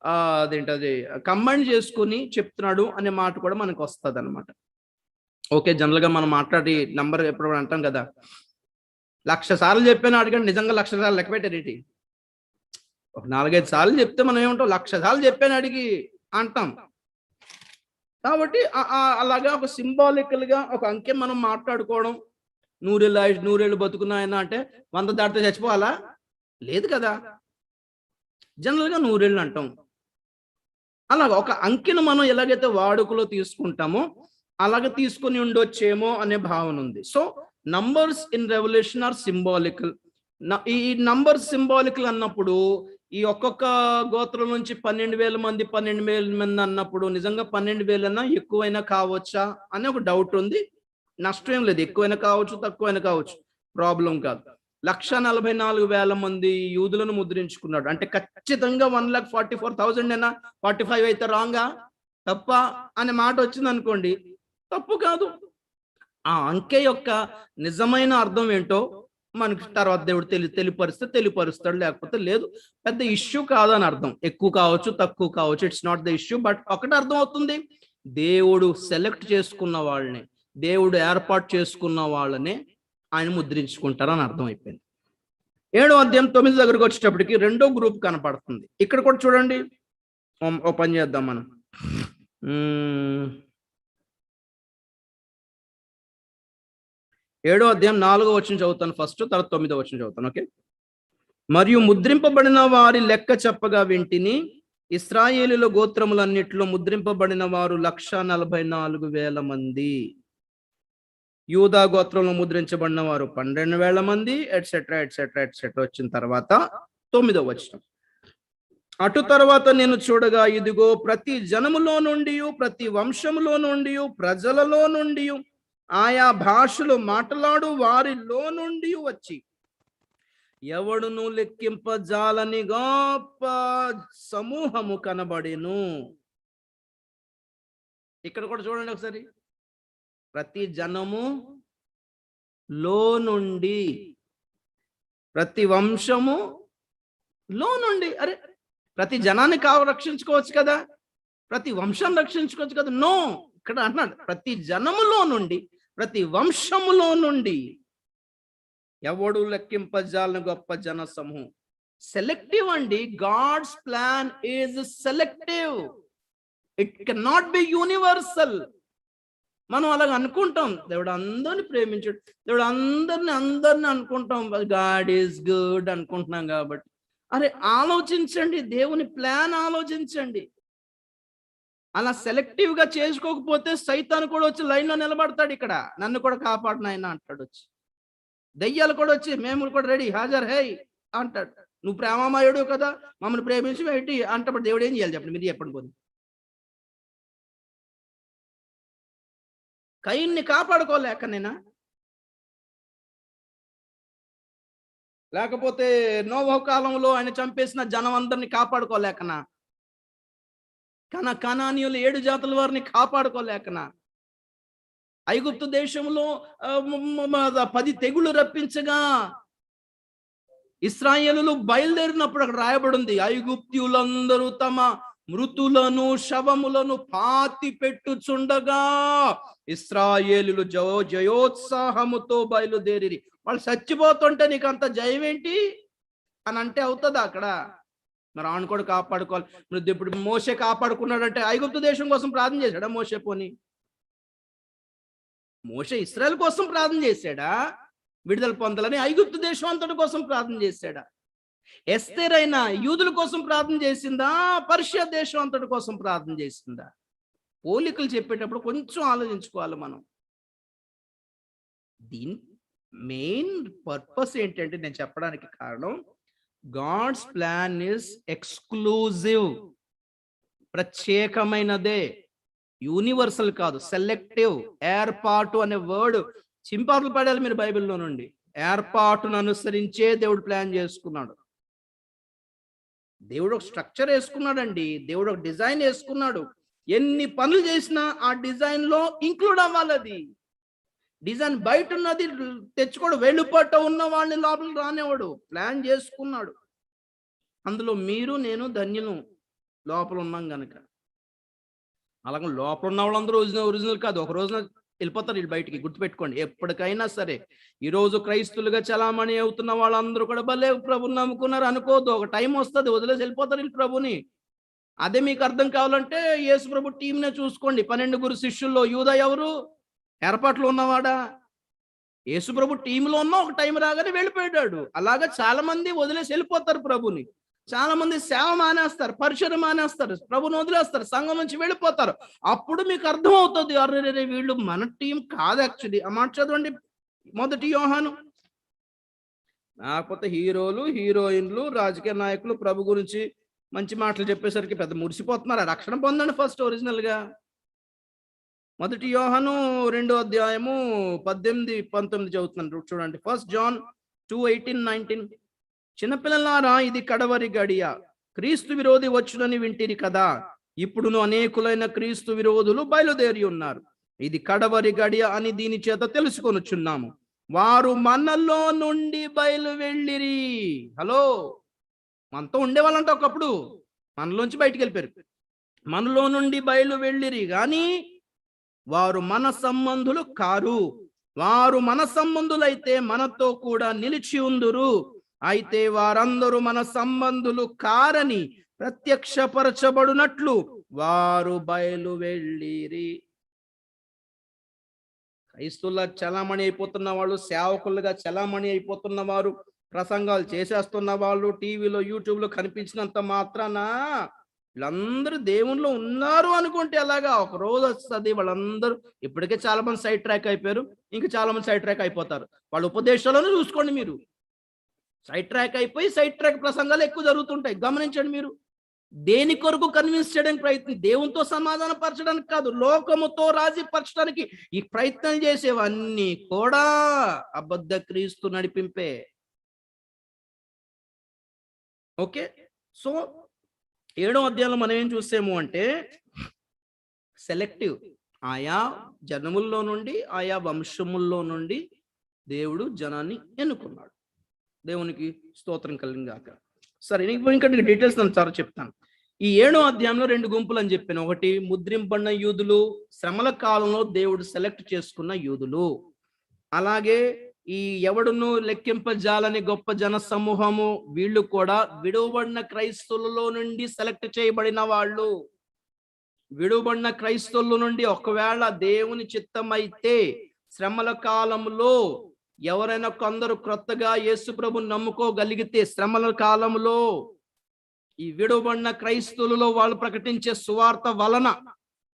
అదేంటది కంబైన్ చేసుకుని చెప్తున్నాడు అనే మాట కూడా మనకు వస్తుంది అనమాట. ఓకే, జనరల్ గా మనం మాట్లాడి నంబర్ ఎప్పుడు అంటాం కదా, 1,00,000 సార్లు చెప్పాను అడిగాడు, నిజంగా 1,00,000 సార్లు లెక్క పెట్టారేంటి? ఒక 4-5 సార్లు చెప్తే మనం ఏమంటాం, 1,00,000 సార్లు చెప్పాను అడిగి అంటాం. కాబట్టి అలాగా ఒక సింబాలికల్ గా ఒక అంకె మనం మాట్లాడుకోవడం. 100 ఏళ్ళు బతుకున్నాయన అంటే 100 దాటితే చచ్చిపోవాలా? లేదు కదా, జనరల్ గా 100 ఏళ్ళు అంటాం. అలాగా ఒక అంకెను మనం ఎలాగైతే వాడుకలో తీసుకుంటామో అలాగే తీసుకుని ఉండొచ్చేమో అనే భావన ఉంది. So numbers in revolution are symbolical. ఈ నంబర్ సింబాలికల్ అన్నప్పుడు ఈ ఒక్కొక్క గోత్రం నుంచి 12,000 మంది 12,000 మంది అన్నప్పుడు నిజంగా 12,000 ఎక్కువైనా కావచ్చా అని ఒక డౌట్ ఉంది. నష్టం ఏం లేదు, ఎక్కువైనా కావచ్చు తక్కువైనా కావచ్చు, ప్రాబ్లం కాదు. 1,44,000 మంది యూదులను ముద్రించుకున్నాడు అంటే ఖచ్చితంగా 1,44,000 అయినా 45 అయితే రాంగా తప్ప అనే మాట వచ్చింది అనుకోండి, తప్పు కాదు. ఆ అంకె యొక్క నిజమైన అర్థం ఏంటో మనకి తర్వాత దేవుడు తెలియపరుస్తాడు, లేకపోతే లేదు. పెద్ద ఇష్యూ కాదని అర్థం. ఎక్కువ కావచ్చు తక్కువ కావచ్చు, it's not the issue. But ఒకటి అర్థం అవుతుంది, దేవుడు సెలెక్ట్ చేసుకున్న వాళ్ళని, దేవుడు ఏర్పాటు చేసుకున్న వాళ్ళని ఆయన ముద్రించుకుంటారని అర్థం అయిపోయింది. 7వ అధ్యాయం 9 దగ్గరకు వచ్చేటప్పటికి రెండో గ్రూప్ కనపడుతుంది. ఇక్కడ కూడా చూడండి, ఓ పని చేద్దాం మనం. 7వ అధ్యాయం 4వ వచనం చదువుతాను ఫస్ట్, తర్వాత 9వ వచనం చదువుతాను. ఓకే. మరియు ముద్రింపబడిన వారి లెక్క చెప్పగా వింటిని, ఇశ్రాయేలీయుల గోత్రములన్నిటిలో ముద్రింపబడిన వారు 1,44,000 మంది. యూదా గోత్రంలో ముద్రించబడిన వారు 12,000 మంది, ఎట్సెట్రా ఎట్సెట్రా ఎట్సెట్రా వచ్చిన తర్వాత 9వ వచనం. అటు తర్వాత నేను చూడగా, ఇదిగో ప్రతి జనములో నుండి, ప్రతి వంశములో నుండి, ప్రజలలో నుండి, ఆయా భాషలు మాట్లాడు వారిలో నుండి వచ్చి ఎవడును లెక్కింపజాలని గొప్ప సమూహము కనబడెను. ఇక్కడ కూడా చూడండి ఒకసారి, ప్రతి జనము లో నుండి, ప్రతి వంశము లో నుండి. అరే, ప్రతి జనాన్ని రక్షించుకోవచ్చు కదా, ప్రతి వంశం రక్షించుకోవచ్చు కదా. నో, ఇక్కడ అంటున్నాడు ప్రతి జనములో నుండి, ప్రతి వంశములో నుండి ఎవడు లెక్కింపజాలని గొప్ప జన సమూహం. సెలెక్టివ్ అండి. God's plan is selective, it can not be universal. మనం అలాగ అనుకుంటాం, దేవుడు అందరిని ప్రేమించాడు, దేవుడు అందరిని అనుకుంటాం, గాడ్ ఈజ్ గుడ్ అనుకుంటున్నాం కాబట్టి. అరే ఆలోచించండి, దేవుని ప్లాన్ ఆలోచించండి. అలా సెలెక్టివ్ గా చేసుకోకపోతే సైతాను కూడా వచ్చి లైన్ లో నిలబడతాడు. ఇక్కడ నన్ను కూడా కాపాడు నాయన అంటాడు వచ్చి. దయ్యాలు కూడా వచ్చి మేము కూడా రెడీ హాజర్ హై అంటాడు. నువ్వు ప్రేమమయుడు కదా, మమ్మల్ని ప్రేమించి ఏంటి అంటే దేవుడు ఏం చేయాలి చెప్పండి, మీరు చెప్పండి. పోనీ కయీన్ని కాపాడుకోలేకనేనా, లేకపోతే నోవహు కాలంలో ఆయన చంపేసిన జనం అందరినీ కాపాడుకోలేకనా, కనానీయులు 7 జాతుల వారిని కాపాడుకోలేకనా, ఐగుప్తు దేశంలో 10 తెగులు రప్పించగా ఇశ్రాయేలులు బయలుదేరినప్పుడు అక్కడ రాయబడింది, ఐగుప్తీయులందరూ తమ మృతులను శవములను పాతి పెట్టుచుండగా ఇశ్రాయేలులు జయోత్సాహముతో బయలుదేరి. వాళ్ళు చచ్చిపోతుంటే నీకు అంత జయం ఏంటి అని అంటే అవుతుందా అక్కడ? మరి ఆయన కూడా కాపాడుకోవాలి. ఇప్పుడు మోషే కాపాడుకున్నాడంటే ఐగుప్తు దేశం కోసం ప్రార్థన చేశాడా మోషే? పోని మోషే ఇశ్రాయేల్ కోసం ప్రార్థన చేశాడా విడుదల పొందాలని? ఐగుప్తు దేశం అంతటి కోసం ప్రార్థన చేశాడా? ఎస్తేర్ అయినా యూదుల కోసం ప్రార్థన చేసిందా, పర్షియా దేశం అంతటి కోసం ప్రార్థన చేసిందా? పోలికలు చెప్పేటప్పుడు కొంచెం ఆలోచించుకోవాలి మనం. దీని మెయిన్ పర్పస్ ఏంటంటే నేను చెప్పడానికి కారణం, గాడ్స్ ప్లాన్ ఇస్ ఎక్స్క్లూజివ్, ప్రత్యేకమైనదే, యూనివర్సల్ కాదు, సెలెక్టివ్. ఏర్పాటు అనే వర్డ్ చింపాకులు పడాలి మీరు బైబిల్లో నుండి. ఏర్పాటును అనుసరించే దేవుడు ప్లాన్ చేసుకున్నాడు. దేవుడు ఒక స్ట్రక్చర్ వేసుకున్నాడండి, దేవుడు ఒక డిజైన్ వేసుకున్నాడు. ఎన్ని పనులు చేసినా ఆ డిజైన్ లో ఇంక్లూడ్ అవ్వాలి. అది డిజైన్ బయట ఉన్నది తెచ్చుకోడు, వెలుపట ఉన్న వాళ్ళని లోపలికి రానివాడు. ప్లాన్ చేసుకున్నాడు. అందులో మీరు నేను ధన్యులు లోపల ఉన్నాం గనక. అలాగే లోపల ఉన్న వాళ్ళందరూ ఒరిజినల్ కాదు, ఒక రోజున వెళ్ళిపోతారు వీళ్ళు బయటికి. గుర్తుపెట్టుకోండి, ఎప్పటికైనా సరే. ఈరోజు క్రైస్తులుగా చలామణి అవుతున్న వాళ్ళందరూ కూడా భలే ప్రభుని నమ్ముకున్నారు అనుకోవద్దు, ఒక టైం వస్తుంది వదిలేసి వెళ్ళిపోతారు వీళ్ళు ప్రభుని. అదే మీకు అర్థం కావాలంటే యేసు ప్రభు టీంనే చూసుకోండి. 12 శిష్యుల్లో యూదా ఎవరు? ఏర్పాట్లు ఉన్నవాడా? యేసు ప్రభు టీంలో ఉన్న ఒక టైం రాగానే వెళ్ళిపోయాడు. అలాగా చాలా మంది వదిలేసి వెళ్ళిపోతారు ప్రభుని. చాలా మంది సేవ మానేస్తారు, పరిచయం మానేస్తారు, ప్రభుని వదిలేస్తారు, సంఘం నుంచి వెళ్ళిపోతారు. అప్పుడు మీకు అర్థం అవుతుంది, అరే వీళ్ళు మన టీం కాదు యాక్చువల్లీ. ఆ మాట చదవండి, 1 యోహాను లేకపోతే హీరోలు, హీరోయిన్లు, రాజకీయ నాయకులు ప్రభు గురించి మంచి మాటలు చెప్పేసరికి పెద్ద మురిసిపోతున్నారు. రక్షణ పొందండి ఫస్ట్ ఒరిజినల్గా. 1 యోహాను 2:18-19 చదువుతున్నాను చూడండి. 1 John 2:18-19. చిన్నపిల్లలారా, ఇది కడవరి గడియ. క్రీస్తు విరోధి వచ్చునని వింటిరి కదా. ఇప్పుడును అనేకులైన క్రీస్తు విరోధులు బయలుదేరి ఉన్నారు. ఇది కడవరి గడియ అని దీని చేత తెలుసుకొనుచున్నాము. వారు మనలో నుండి బయలు వెళ్ళిరి. హలో, మనతో ఉండేవాళ్ళంట ఒకప్పుడు, మనలోంచి బయటికి వెళ్ళిపోయారు. మనలో నుండి బయలు వెళ్ళిరి గాని వారు మన సంబంధులు కారు. వారు మన సంబంధులైతే మనతో కూడా నిలిచి ఉందురు. అయితే వారందరూ మన సంబంధులు కారని ప్రత్యక్షపరచబడినట్లు వారు బయలు వెళ్ళిరి. క్రైస్తువుల చలామణి అయిపోతున్న వాళ్ళు, సేవకులుగా చలామణి అయిపోతున్న వారు, ప్రసంగాలు చేసేస్తున్న వాళ్ళు, టీవీలో యూట్యూబ్లో కనిపించినంత మాత్రాన వీళ్ళందరూ దేవునిలో ఉన్నారు అనుకుంటే అలాగా ఒక రోజు వస్తుంది వాళ్ళందరూ. ఇప్పటికే చాలా మంది సైడ్ ట్రాక్ అయిపోయారు, ఇంకా చాలా మంది సైడ్ ట్రాక్ అయిపోతారు. వాళ్ళ ఉపదేశాలను చూసుకోండి మీరు. సైడ్ ట్రాక్ అయిపోయి సైడ్ ట్రాక్ ప్రసంగాలు ఎక్కువ జరుగుతుంటాయి. గమనించండి మీరు. దేని కొరకు కన్విన్స్ చేయడానికి ప్రయత్నం? దేవునితో సమాధాన పరచడానికి కాదు, లోకముతో రాజీ పరచడానికి ఈ ప్రయత్నం చేసేవన్నీ కూడా అబద్ధ క్రీస్తు నడిపింపే. ఓకే, సో 7వ అధ్యాయంలో మనం ఏం చూసాము అంటే సెలెక్టివ్. ఆయా జనముల్లో నుండి, ఆయా వంశముల్లో నుండి దేవుడు జనాన్ని ఎన్నుకున్నాడు. దేవునికి స్తోత్రం కలిగాక. సరే, ఇంకా డీటెయిల్స్ నేను చాలా చెప్తాను. ఈ 7వ అధ్యాయంలో 2 గుంపులు అని చెప్పాను. ఒకటి ముద్రింపబడిన యూదులు, శ్రమల కాలంలో దేవుడు సెలెక్ట్ చేసుకున్న యూదులు. అలాగే ఈ ఎవడును లెక్కింపజాలని గొప్ప జన సమూహము, వీళ్ళు కూడా విడువబడిన క్రైస్తవులలో నుండి సెలెక్ట్ చేయబడిన వాళ్ళు. విడువబడిన క్రైస్తవుల నుండి ఒకవేళ దేవుని చిత్తమైతే శ్రమల కాలంలో ఎవరైనా కొందరు క్రొత్తగా యేసు ప్రభుని నమ్ముకోగలిగితే శ్రమల కాలంలో ఈ విడువబడిన క్రైస్తవులలో వాళ్ళు ప్రకటించే సువార్త వలన,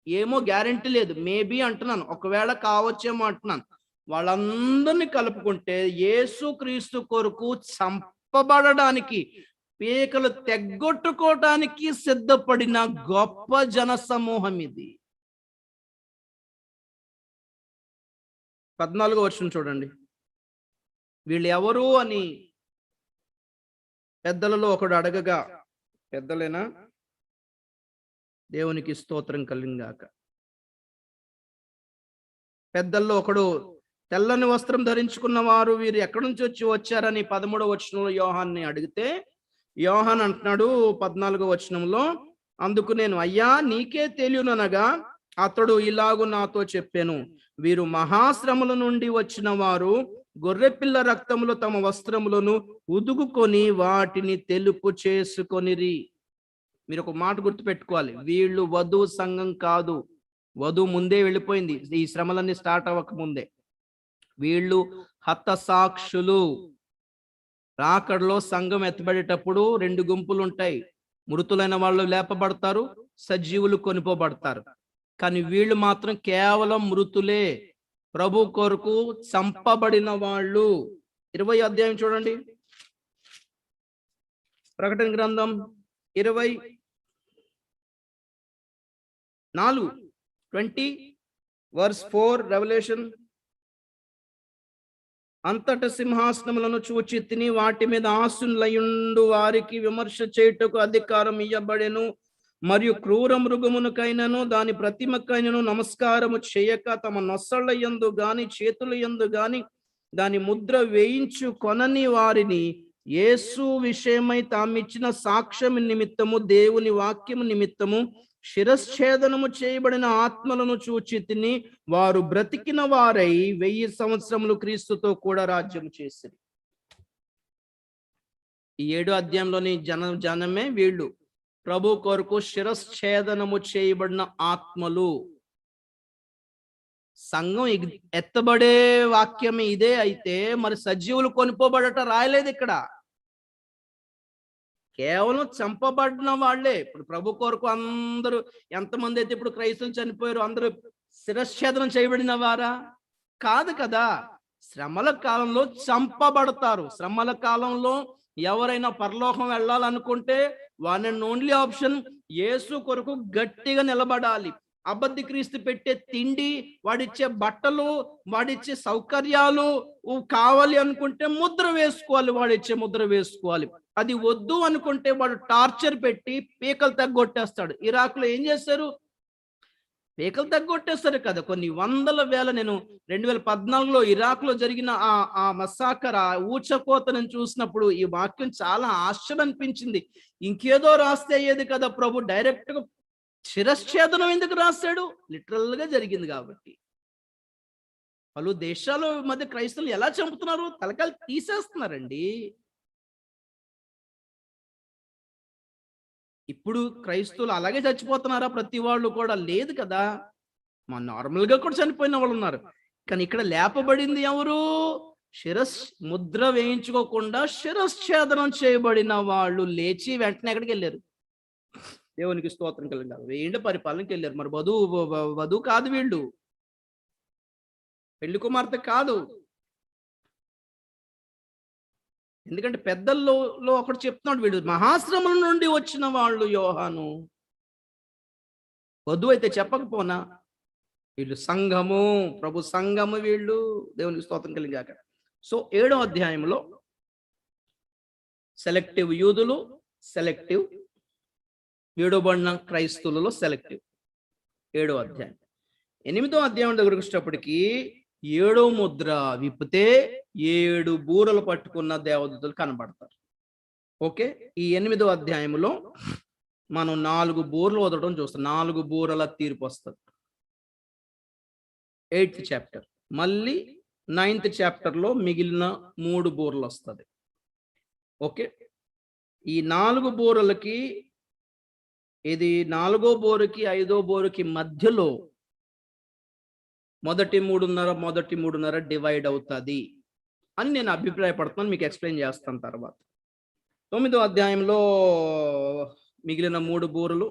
ఏమో గ్యారెంటీ లేదు, మేబీ అంటున్నాను, ఒకవేళ కావచ్చేమో అంటున్నాను, వాళ్ళందరినీ కలుపుకుంటే యేసు క్రీస్తు కొరకు చంపబడడానికి, పీకలు తెగ్గొట్టుకోవడానికి సిద్ధపడిన గొప్ప జన సమూహం ఇది. 14వ వచనం చూడండి. వీళ్ళు ఎవరు అని పెద్దలలో ఒకడు అడగగా, పెద్దలేనా? దేవునికి స్తోత్రం కలిగాక. పెద్దల్లో ఒకడు, తెల్లని వస్త్రం ధరించుకున్న వారు వీరు ఎక్కడి నుంచి వచ్చారని 13వ వచనంలో యోహాన్ని అడిగితే, యోహాన్ అంటున్నాడు 14వ వచనంలో, అందుకు నేను, అయ్యా నీకే తెలియననగా అతడు ఇలాగు నాతో చెప్పాను, వీరు మహాశ్రమల నుండి వచ్చిన వారు గొర్రెపిల్ల రక్తములో తమ వస్త్రములను ఉదుగుకొని వాటిని తెలుపు చేసుకొనిరి. మీరు ఒక మాట గుర్తుపెట్టుకోవాలి, వీళ్ళు వధువు సంఘం కాదు. వధువు ముందే వెళ్ళిపోయింది, ఈ శ్రమలన్నీ స్టార్ట్ అవ్వక ముందే. వీళ్ళు హతసాక్షులు. రాకడలో సంఘం ఎత్తబడేటప్పుడు 2 గుంపులు ఉంటాయి. మృతులైన వాళ్ళు లేపబడతారు, సజీవులు కొనిపోబడతారు. కానీ వీళ్ళు మాత్రం కేవలం మృతులే, ప్రభు కొరకు చంపబడిన వాళ్ళు. 20వ అధ్యాయం చూడండి, ప్రకటన గ్రంథం 24:20 రెవల్యూషన్. అంతట సింహాసనములను చూచి తిని వాటి మీద ఆసునులయుండు వారికి విమర్శ చేయుటకు అధికారం ఇయ్యబడెను. మరియు క్రూర మృగమునకైనను దాని ప్రతిమకైనను నమస్కారము చేయక తమ నొసళ్ళ యందు గాని చేతుల యందు గాని దాని ముద్ర వేయించు కొనని వారిని యేసు విషయమై తామిచ్చిన సాక్ష్యం నిమిత్తము, దేవుని వాక్యము నిమిత్తము శిరశ్ఛేదనము చేయబడిన ఆత్మలను చూచి తిని వారు బ్రతికిన వారై 1000 సంవత్సరములు క్రీస్తుతో కూడా రాజ్యం చేసిరి. ఈ 7వ అధ్యాయంలోని జనమే వీళ్ళు, ప్రభు కొరకు శిరశ్ఛేదనము చేయబడిన ఆత్మలు. సంఘం ఎత్తబడే వాక్యమే ఇదే అయితే మరి సజీవులు కొనిపోబడట రాయలేదు ఇక్కడ. కేవలం చంపబడిన వాళ్ళే. ఇప్పుడు ప్రభు కొరకు అందరూ ఎంతమంది అయితే ఇప్పుడు క్రైస్తవులు చనిపోయారు, అందరూ శిరశ్ఛేదనం చేయబడిన వారా? కాదు కదా. శ్రమల కాలంలో చంపబడతారు. శ్రమల కాలంలో ఎవరైనా పరలోకం వెళ్ళాలనుకుంటే వన్ అండ్ ఓన్లీ ఆప్షన్ యేసు కొరకు గట్టిగా నిలబడాలి. అబద్ధ క్రీస్తు పెట్టే తిండి, వాడిచ్చే బట్టలు, వాడిచ్చే సౌకర్యాలు కావాలి అనుకుంటే ముద్ర వేసుకోవాలి, వాడిచ్చే ముద్ర వేసుకోవాలి. అది వద్దు అనుకుంటే వాడు టార్చర్ పెట్టి పీకలు తగ్గొట్టేస్తాడు. ఇరాక్లో ఏం చేశారు? పీకలు తగ్గొట్టేస్తారు కదా. కొన్ని వందల వేల, నేను 2014లో ఇరాక్లో జరిగిన ఆ మసాకర్, ఆ ఊచకోతను చూసినప్పుడు ఈ వాక్యం చాలా ఆశ్చర్యం అనిపించింది. ఇంకేదో రాస్తే అయ్యేది కదా ప్రభు, డైరెక్ట్ గా శిరశ్ఛేదనం ఎందుకు రాశాడు? లిటరల్ గా జరిగింది కాబట్టి. పలు దేశాల మధ్య క్రైస్తవులు ఎలా చంపుతున్నారు? తలకాయలు తీసేస్తున్నారండి. ఇప్పుడు క్రైస్తవులు అలాగే చచ్చిపోతున్నారా? ప్రతి వాళ్ళు కూడా లేదు కదా. మా నార్మల్ గా కూడా చనిపోయిన వాళ్ళు ఉన్నారు. కానీ ఇక్కడ లేపబడింది ఎవరు? ముద్ర వేయించుకోకుండా శిరశ్ఛేదనం చేయబడిన వాళ్ళు లేచి వెంటనే ఎక్కడికి వెళ్ళారు? దేవునికి స్తోత్రం కలిగారు. వేయండి పరిపాలనకి వెళ్ళారు. మరి వధువు కాదు వీళ్ళు, పెళ్లి కుమార్తె కాదు. ఎందుకంటే పెద్దల్లో ఒకటి చెప్తున్నాడు, వీడు మహాశ్రమల నుండి వచ్చిన వాళ్ళు యోహాను. వధువు అయితే చెప్పకపోనా, వీళ్ళు సంఘము, ప్రభు సంఘము వీళ్ళు. దేవునికి స్తోత్రం కలిగాక. సో 7వ అధ్యాయంలో సెలెక్టివ్ యూదులు, సెలెక్టివ్ వీడబడిన క్రైస్తవులలో సెలెక్టివ్. 7వ అధ్యాయం. 8వ అధ్యాయం దగ్గరకు వచ్చేటప్పటికి 7వ ముద్ర విప్పితే 7 బూరలు పట్టుకున్న దేవదూతలు కనబడతారు. ఓకే, ఈ 8వ అధ్యాయంలో మనం 4 బూరలు వదలడం చూస్తాం. 4 బూరల తీర్పు వస్తుంది. 8th chapter. మళ్ళీ 9th చాప్టర్లో మిగిలిన 3 బూరలు వస్తుంది. ఓకే, ఈ 4 బూరలకి, ఇది 4వ బోరుకి 5వ బోరుకి మధ్యలో మొదటి మూడున్నర డివైడ్ అవుతుంది అని నేను అభిప్రాయపడుతున్నాను. మీకు ఎక్స్ప్లెయిన్ చేస్తాను తర్వాత. 9వ అధ్యాయంలో మిగిలిన 3 బూరలు,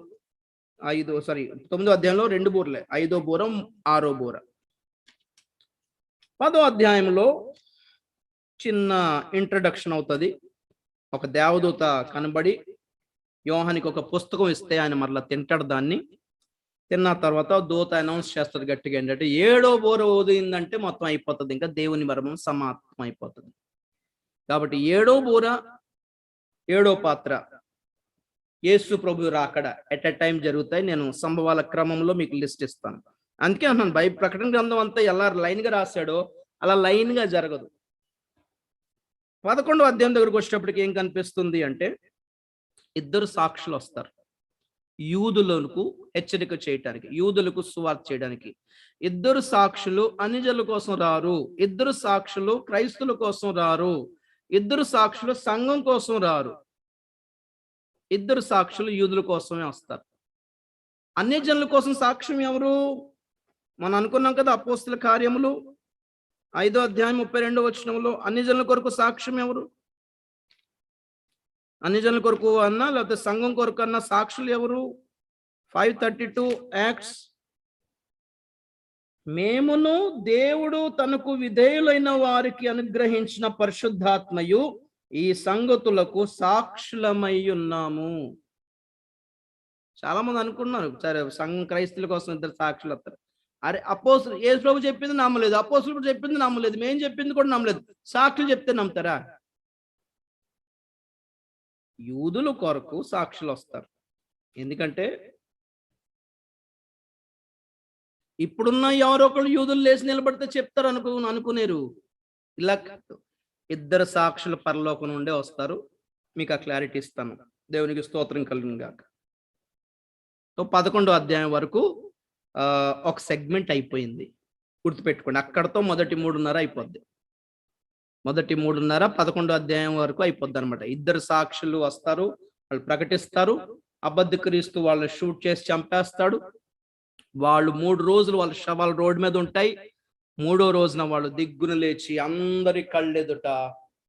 9వ అధ్యాయంలో 2 బూరలే, 5వ బూర, 6వ బూర. 10వ అధ్యాయంలో చిన్న ఇంట్రడక్షన్ అవుతుంది. ఒక దేవదూత కనబడి యోహానికి ఒక పుస్తకం ఇస్తే ఆయన మరలా తింటాడు. దాన్ని తిన్న తర్వాత దూత అనౌన్స్ చేస్తుంది గట్టిగా, ఏంటంటే 7వ బూర ఊదిందంటే మొత్తం అయిపోతుంది, ఇంకా దేవుని మర్మం సమాప్తం అయిపోతుంది. కాబట్టి 7వ బూర, 7వ పాత్ర, యేసు ప్రభు రాకడ ఎట్ ఎ టైం జరుగుతాయి. నేను సంభవాల క్రమంలో మీకు లిస్ట్ ఇస్తాను. అందుకే అన్నాను, ప్రకటన గ్రంథం అంతా ఎలా లైన్ గా రాశాడో అలా లైన్ గా జరగదు. 11వ అధ్యాయం దగ్గరకు వచ్చేటప్పటికి ఏం కనిపిస్తుంది అంటే, 2 సాక్షులు వస్తారు యూదులకు హెచ్చరిక చేయటానికి, యూదులకు సువార్త చేయడానికి. 2 సాక్షులు అన్యజనుల కోసం రారు, 2 సాక్షులు క్రైస్తువుల కోసం రారు, 2 సాక్షులు సంఘం కోసం రారు, 2 సాక్షులు యూదుల కోసమే వస్తారు. అన్యజనుల కోసం సాక్ష్యం ఎవరు? మనం అనుకున్నాం కదా, అపోస్తల కార్యములు 5వ అధ్యాయం 32వ వచనంలో అన్యజనుల కొరకు సాక్ష్యం ఎవరు? అన్యజనుల కొరకు అన్నా లేకపోతే సంఘం కొరకు అన్న సాక్షులు ఎవరు? 5:32 యాక్ట్స్. మేమును దేవుడు తనకు విధేయులైన వారికి అనుగ్రహించిన పరిశుద్ధాత్మయు ఈ సంగతులకు సాక్షులమై ఉన్నాము. చాలా మంది అనుకున్నారు, సరే సంఘం క్రైస్తువుల కోసం 2 సాక్షులు వస్తారు. అరే అపోస్తులు, యేసు ప్రభు చెప్పింది నమ్మలేదు, అపోస్తులు చెప్పింది నమ్మలేదు, మేము చెప్పింది కూడా నమ్మలేదు, సాక్షులు చెప్తే నమ్ముతారా? యూదుల కొరకు సాక్షులు వస్తారు. ఎందుకంటే ఇప్పుడున్న ఎవరో ఒకళ్ళు యూదులు లేచి నిలబడితే చెప్తారు అనుకునేరు. ఇలా 2 సాక్షులు పరలోకం నుండే వస్తారు. మీకు ఆ క్లారిటీ ఇస్తాను. దేవునికి స్తోత్రం కలుగును గాక. సో 11వ అధ్యాయం వరకు ఒక సెగ్మెంట్ అయిపోయింది, గుర్తుపెట్టుకోండి. అక్కడతో మొదటి 3:30 అయిపోద్ది. మొదటి 3:30 11వ అధ్యాయం వరకు అయిపోద్ది అనమాట. 2 సాక్షులు వస్తారు, వాళ్ళు ప్రకటిస్తారు. అబద్ధ క్రీస్తు వాళ్ళని షూట్ చేసి చంపేస్తాడు. వాళ్ళు 3 రోజులు వాళ్ళ శవాలు రోడ్డు మీద ఉంటాయి. 3వ రోజున వాళ్ళు దిగ్గున లేచి అందరి కళ్ళెదుట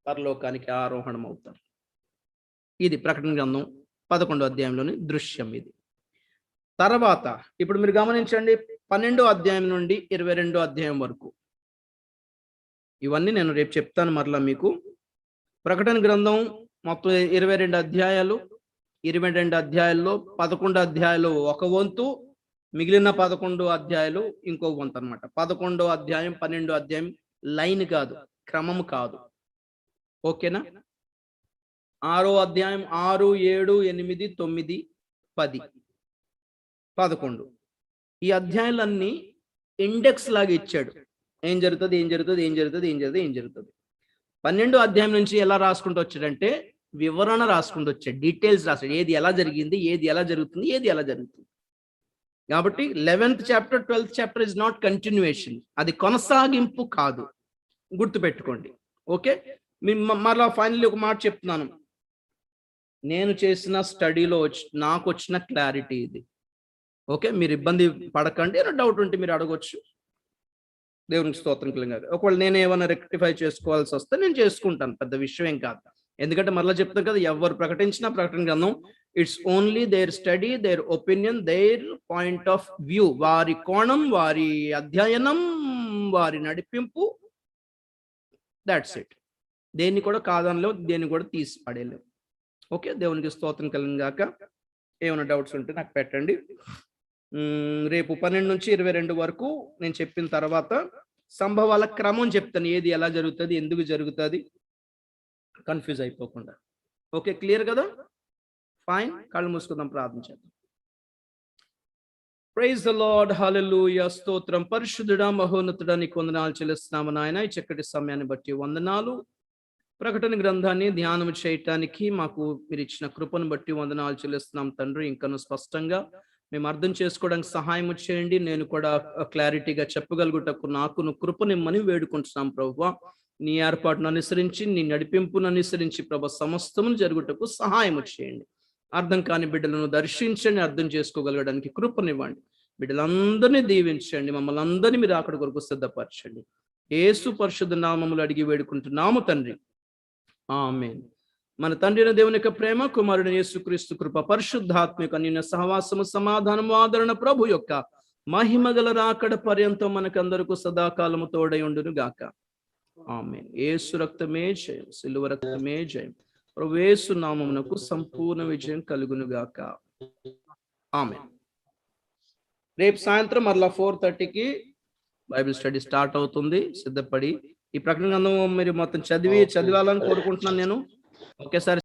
పరలోకానికి ఆరోహణం అవుతారు. ఇది ప్రకటన గ్రంథం 11వ అధ్యాయంలోని దృశ్యం. ఇది తర్వాత ఇప్పుడు మీరు గమనించండి, 12వ అధ్యాయం నుండి 22వ అధ్యాయం వరకు ఇవన్నీ నేను రేపు చెప్తాను మరలా మీకు. ప్రకటన గ్రంథం మొత్తం 22 అధ్యాయాలు. 22 అధ్యాయాల్లో 11 అధ్యాయాలు ఒక వంతు, మిగిలిన 11 అధ్యాయాలు ఇంకో వంతు అనమాట. 11వ అధ్యాయం 12వ అధ్యాయం లైన్ కాదు, క్రమం కాదు. ఓకేనా? 6వ అధ్యాయం 6, 7, 8, 9, 10, 11 ఈ అధ్యాయాలన్నీ ఇండెక్స్ లాగా ఇచ్చాడు. ఏం జరుగుతుంది, ఏం జరుగుతుంది, ఏం జరుగుతుంది, ఏం జరుగుతుంది, ఏం జరుగుతుంది. 12వ అధ్యాయం నుంచి ఎలా రాసుకుంటూ వచ్చాడంటే వివరణ రాసుకుంటూ వచ్చాడు, డీటెయిల్స్ రాశాడు. ఏది ఎలా జరిగింది, ఏది ఎలా జరుగుతుంది, ఏది ఎలా జరుగుతుంది. కాబట్టి 11th chapter 12th chapter is not continuation, అది కొనసాగింపు కాదు, గుర్తుపెట్టుకోండి. ఓకే, మరలా ఫైనల్లీ ఒక మాట చెప్తున్నాను. నేను చేసిన స్టడీలో నాకు వచ్చిన క్లారిటీ ఇది. ఓకే, మీరు ఇబ్బంది పడకండి, ఏమైనా డౌట్ ఉంటే మీరు అడగొచ్చు. దేవునికి స్తోత్రం కలుగుగాక. ఒకవేళ నేను ఏమైనా రెక్టిఫై చేసుకోవాల్సి వస్తే నేను చేసుకుంటాను, పెద్ద విషయం ఏం కాదు. ఎందుకంటే మరలా చెప్తాను కదా, ఎవరు ప్రకటించినా ప్రకటన గ్రంథం it's only their study, their opinion, their point of view, వారి కోణం, వారి అధ్యయనం, వారి నడిపింపు. That's it. దేన్ని కూడా కాదనలేవు, దేన్ని కూడా తీసి పడేయలేవు. ఓకే, దేవునికి స్తోత్రం కలుగుగాక. ఏమైనా డౌట్స్ ఉంటే నాకు పెట్టండి. రేపు 12 నుంచి 22 వరకు నేను చెప్పిన తర్వాత సంభవాల క్రమం చెప్తాను, ఏది ఎలా జరుగుతుంది, ఎందుకు జరుగుతుంది, కన్ఫ్యూజ్ అయిపోకుండా. ఓకే, క్లియర్ కదా? ఫైన్, కళ్ళు మూసుకుందాం, ప్రార్థన చేద్దాం. ప్రైజ్ ద లార్డ్, హల్లెలూయా, స్తోత్రం. పరిశుద్ధుడా, మహోన్నతుడా, నీకు వందనాలు చెల్లిస్తున్నాము నాయన. ఈ చక్కటి సమయాన్ని బట్టి వందనాలు. ప్రకటన గ్రంథాన్ని ధ్యానం చేయటానికి మాకు మీరు ఇచ్చిన కృపను బట్టి వందనాలు చెల్లిస్తున్నాం తండ్రి. ఇంకను స్పష్టంగా మేము అర్థం చేసుకోవడానికి సహాయం చేయండి. నేను కూడా క్లారిటీగా చెప్పగలుగుటకు నాకు కృపనిమ్మని వేడుకుంటున్నాం ప్రభువా. నీ ఏర్పాటును అనుసరించి, నీ నడిపింపును అనుసరించి ప్రభు సమస్తమును జరుగుటకు సహాయం చేయండి. అర్థం కాని బిడ్డలను దర్శించండి, అర్థం చేసుకోగలగడానికి కృపనివ్వండి. బిడ్డలందరినీ దీవించండి, మమ్మల్ని అందరినీ మీరు అక్కడి కొరకు సిద్ధపరచండి. యేసు పరిశుద్ధ నామములు అడిగి వేడుకుంటున్నాము తండ్రి, ఆమేన్. మన తండ్రి దేవుని యొక్క ప్రేమ, కుమారుడు యేసుక్రీస్తు కృప, పరిశుద్ధాత్మిక అన్యోన్య సహవాసము, సమాధానము, ఆదరణ ప్రభు యొక్క మహిమగల రాకడ పర్యంతం మనకందరకు సదాకాలము తోడై ఉండును గాక. ఆమేన్. యేసు రక్తమే జయం, సిలువ రక్తమే జయం. ప్రభు యేసు నామమునకు సంపూర్ణ విజయం కలుగును గాక. ఆమేన్. రేపు సాయంత్రం మరలా 4:30కి బైబిల్ స్టడీ స్టార్ట్ అవుతుంది. సిద్ధపడి ఈ ప్రకటన గ్రంథం మీరు మొత్తం చదివాలని కోరుకుంటున్నాను నేను. ఒకేసారి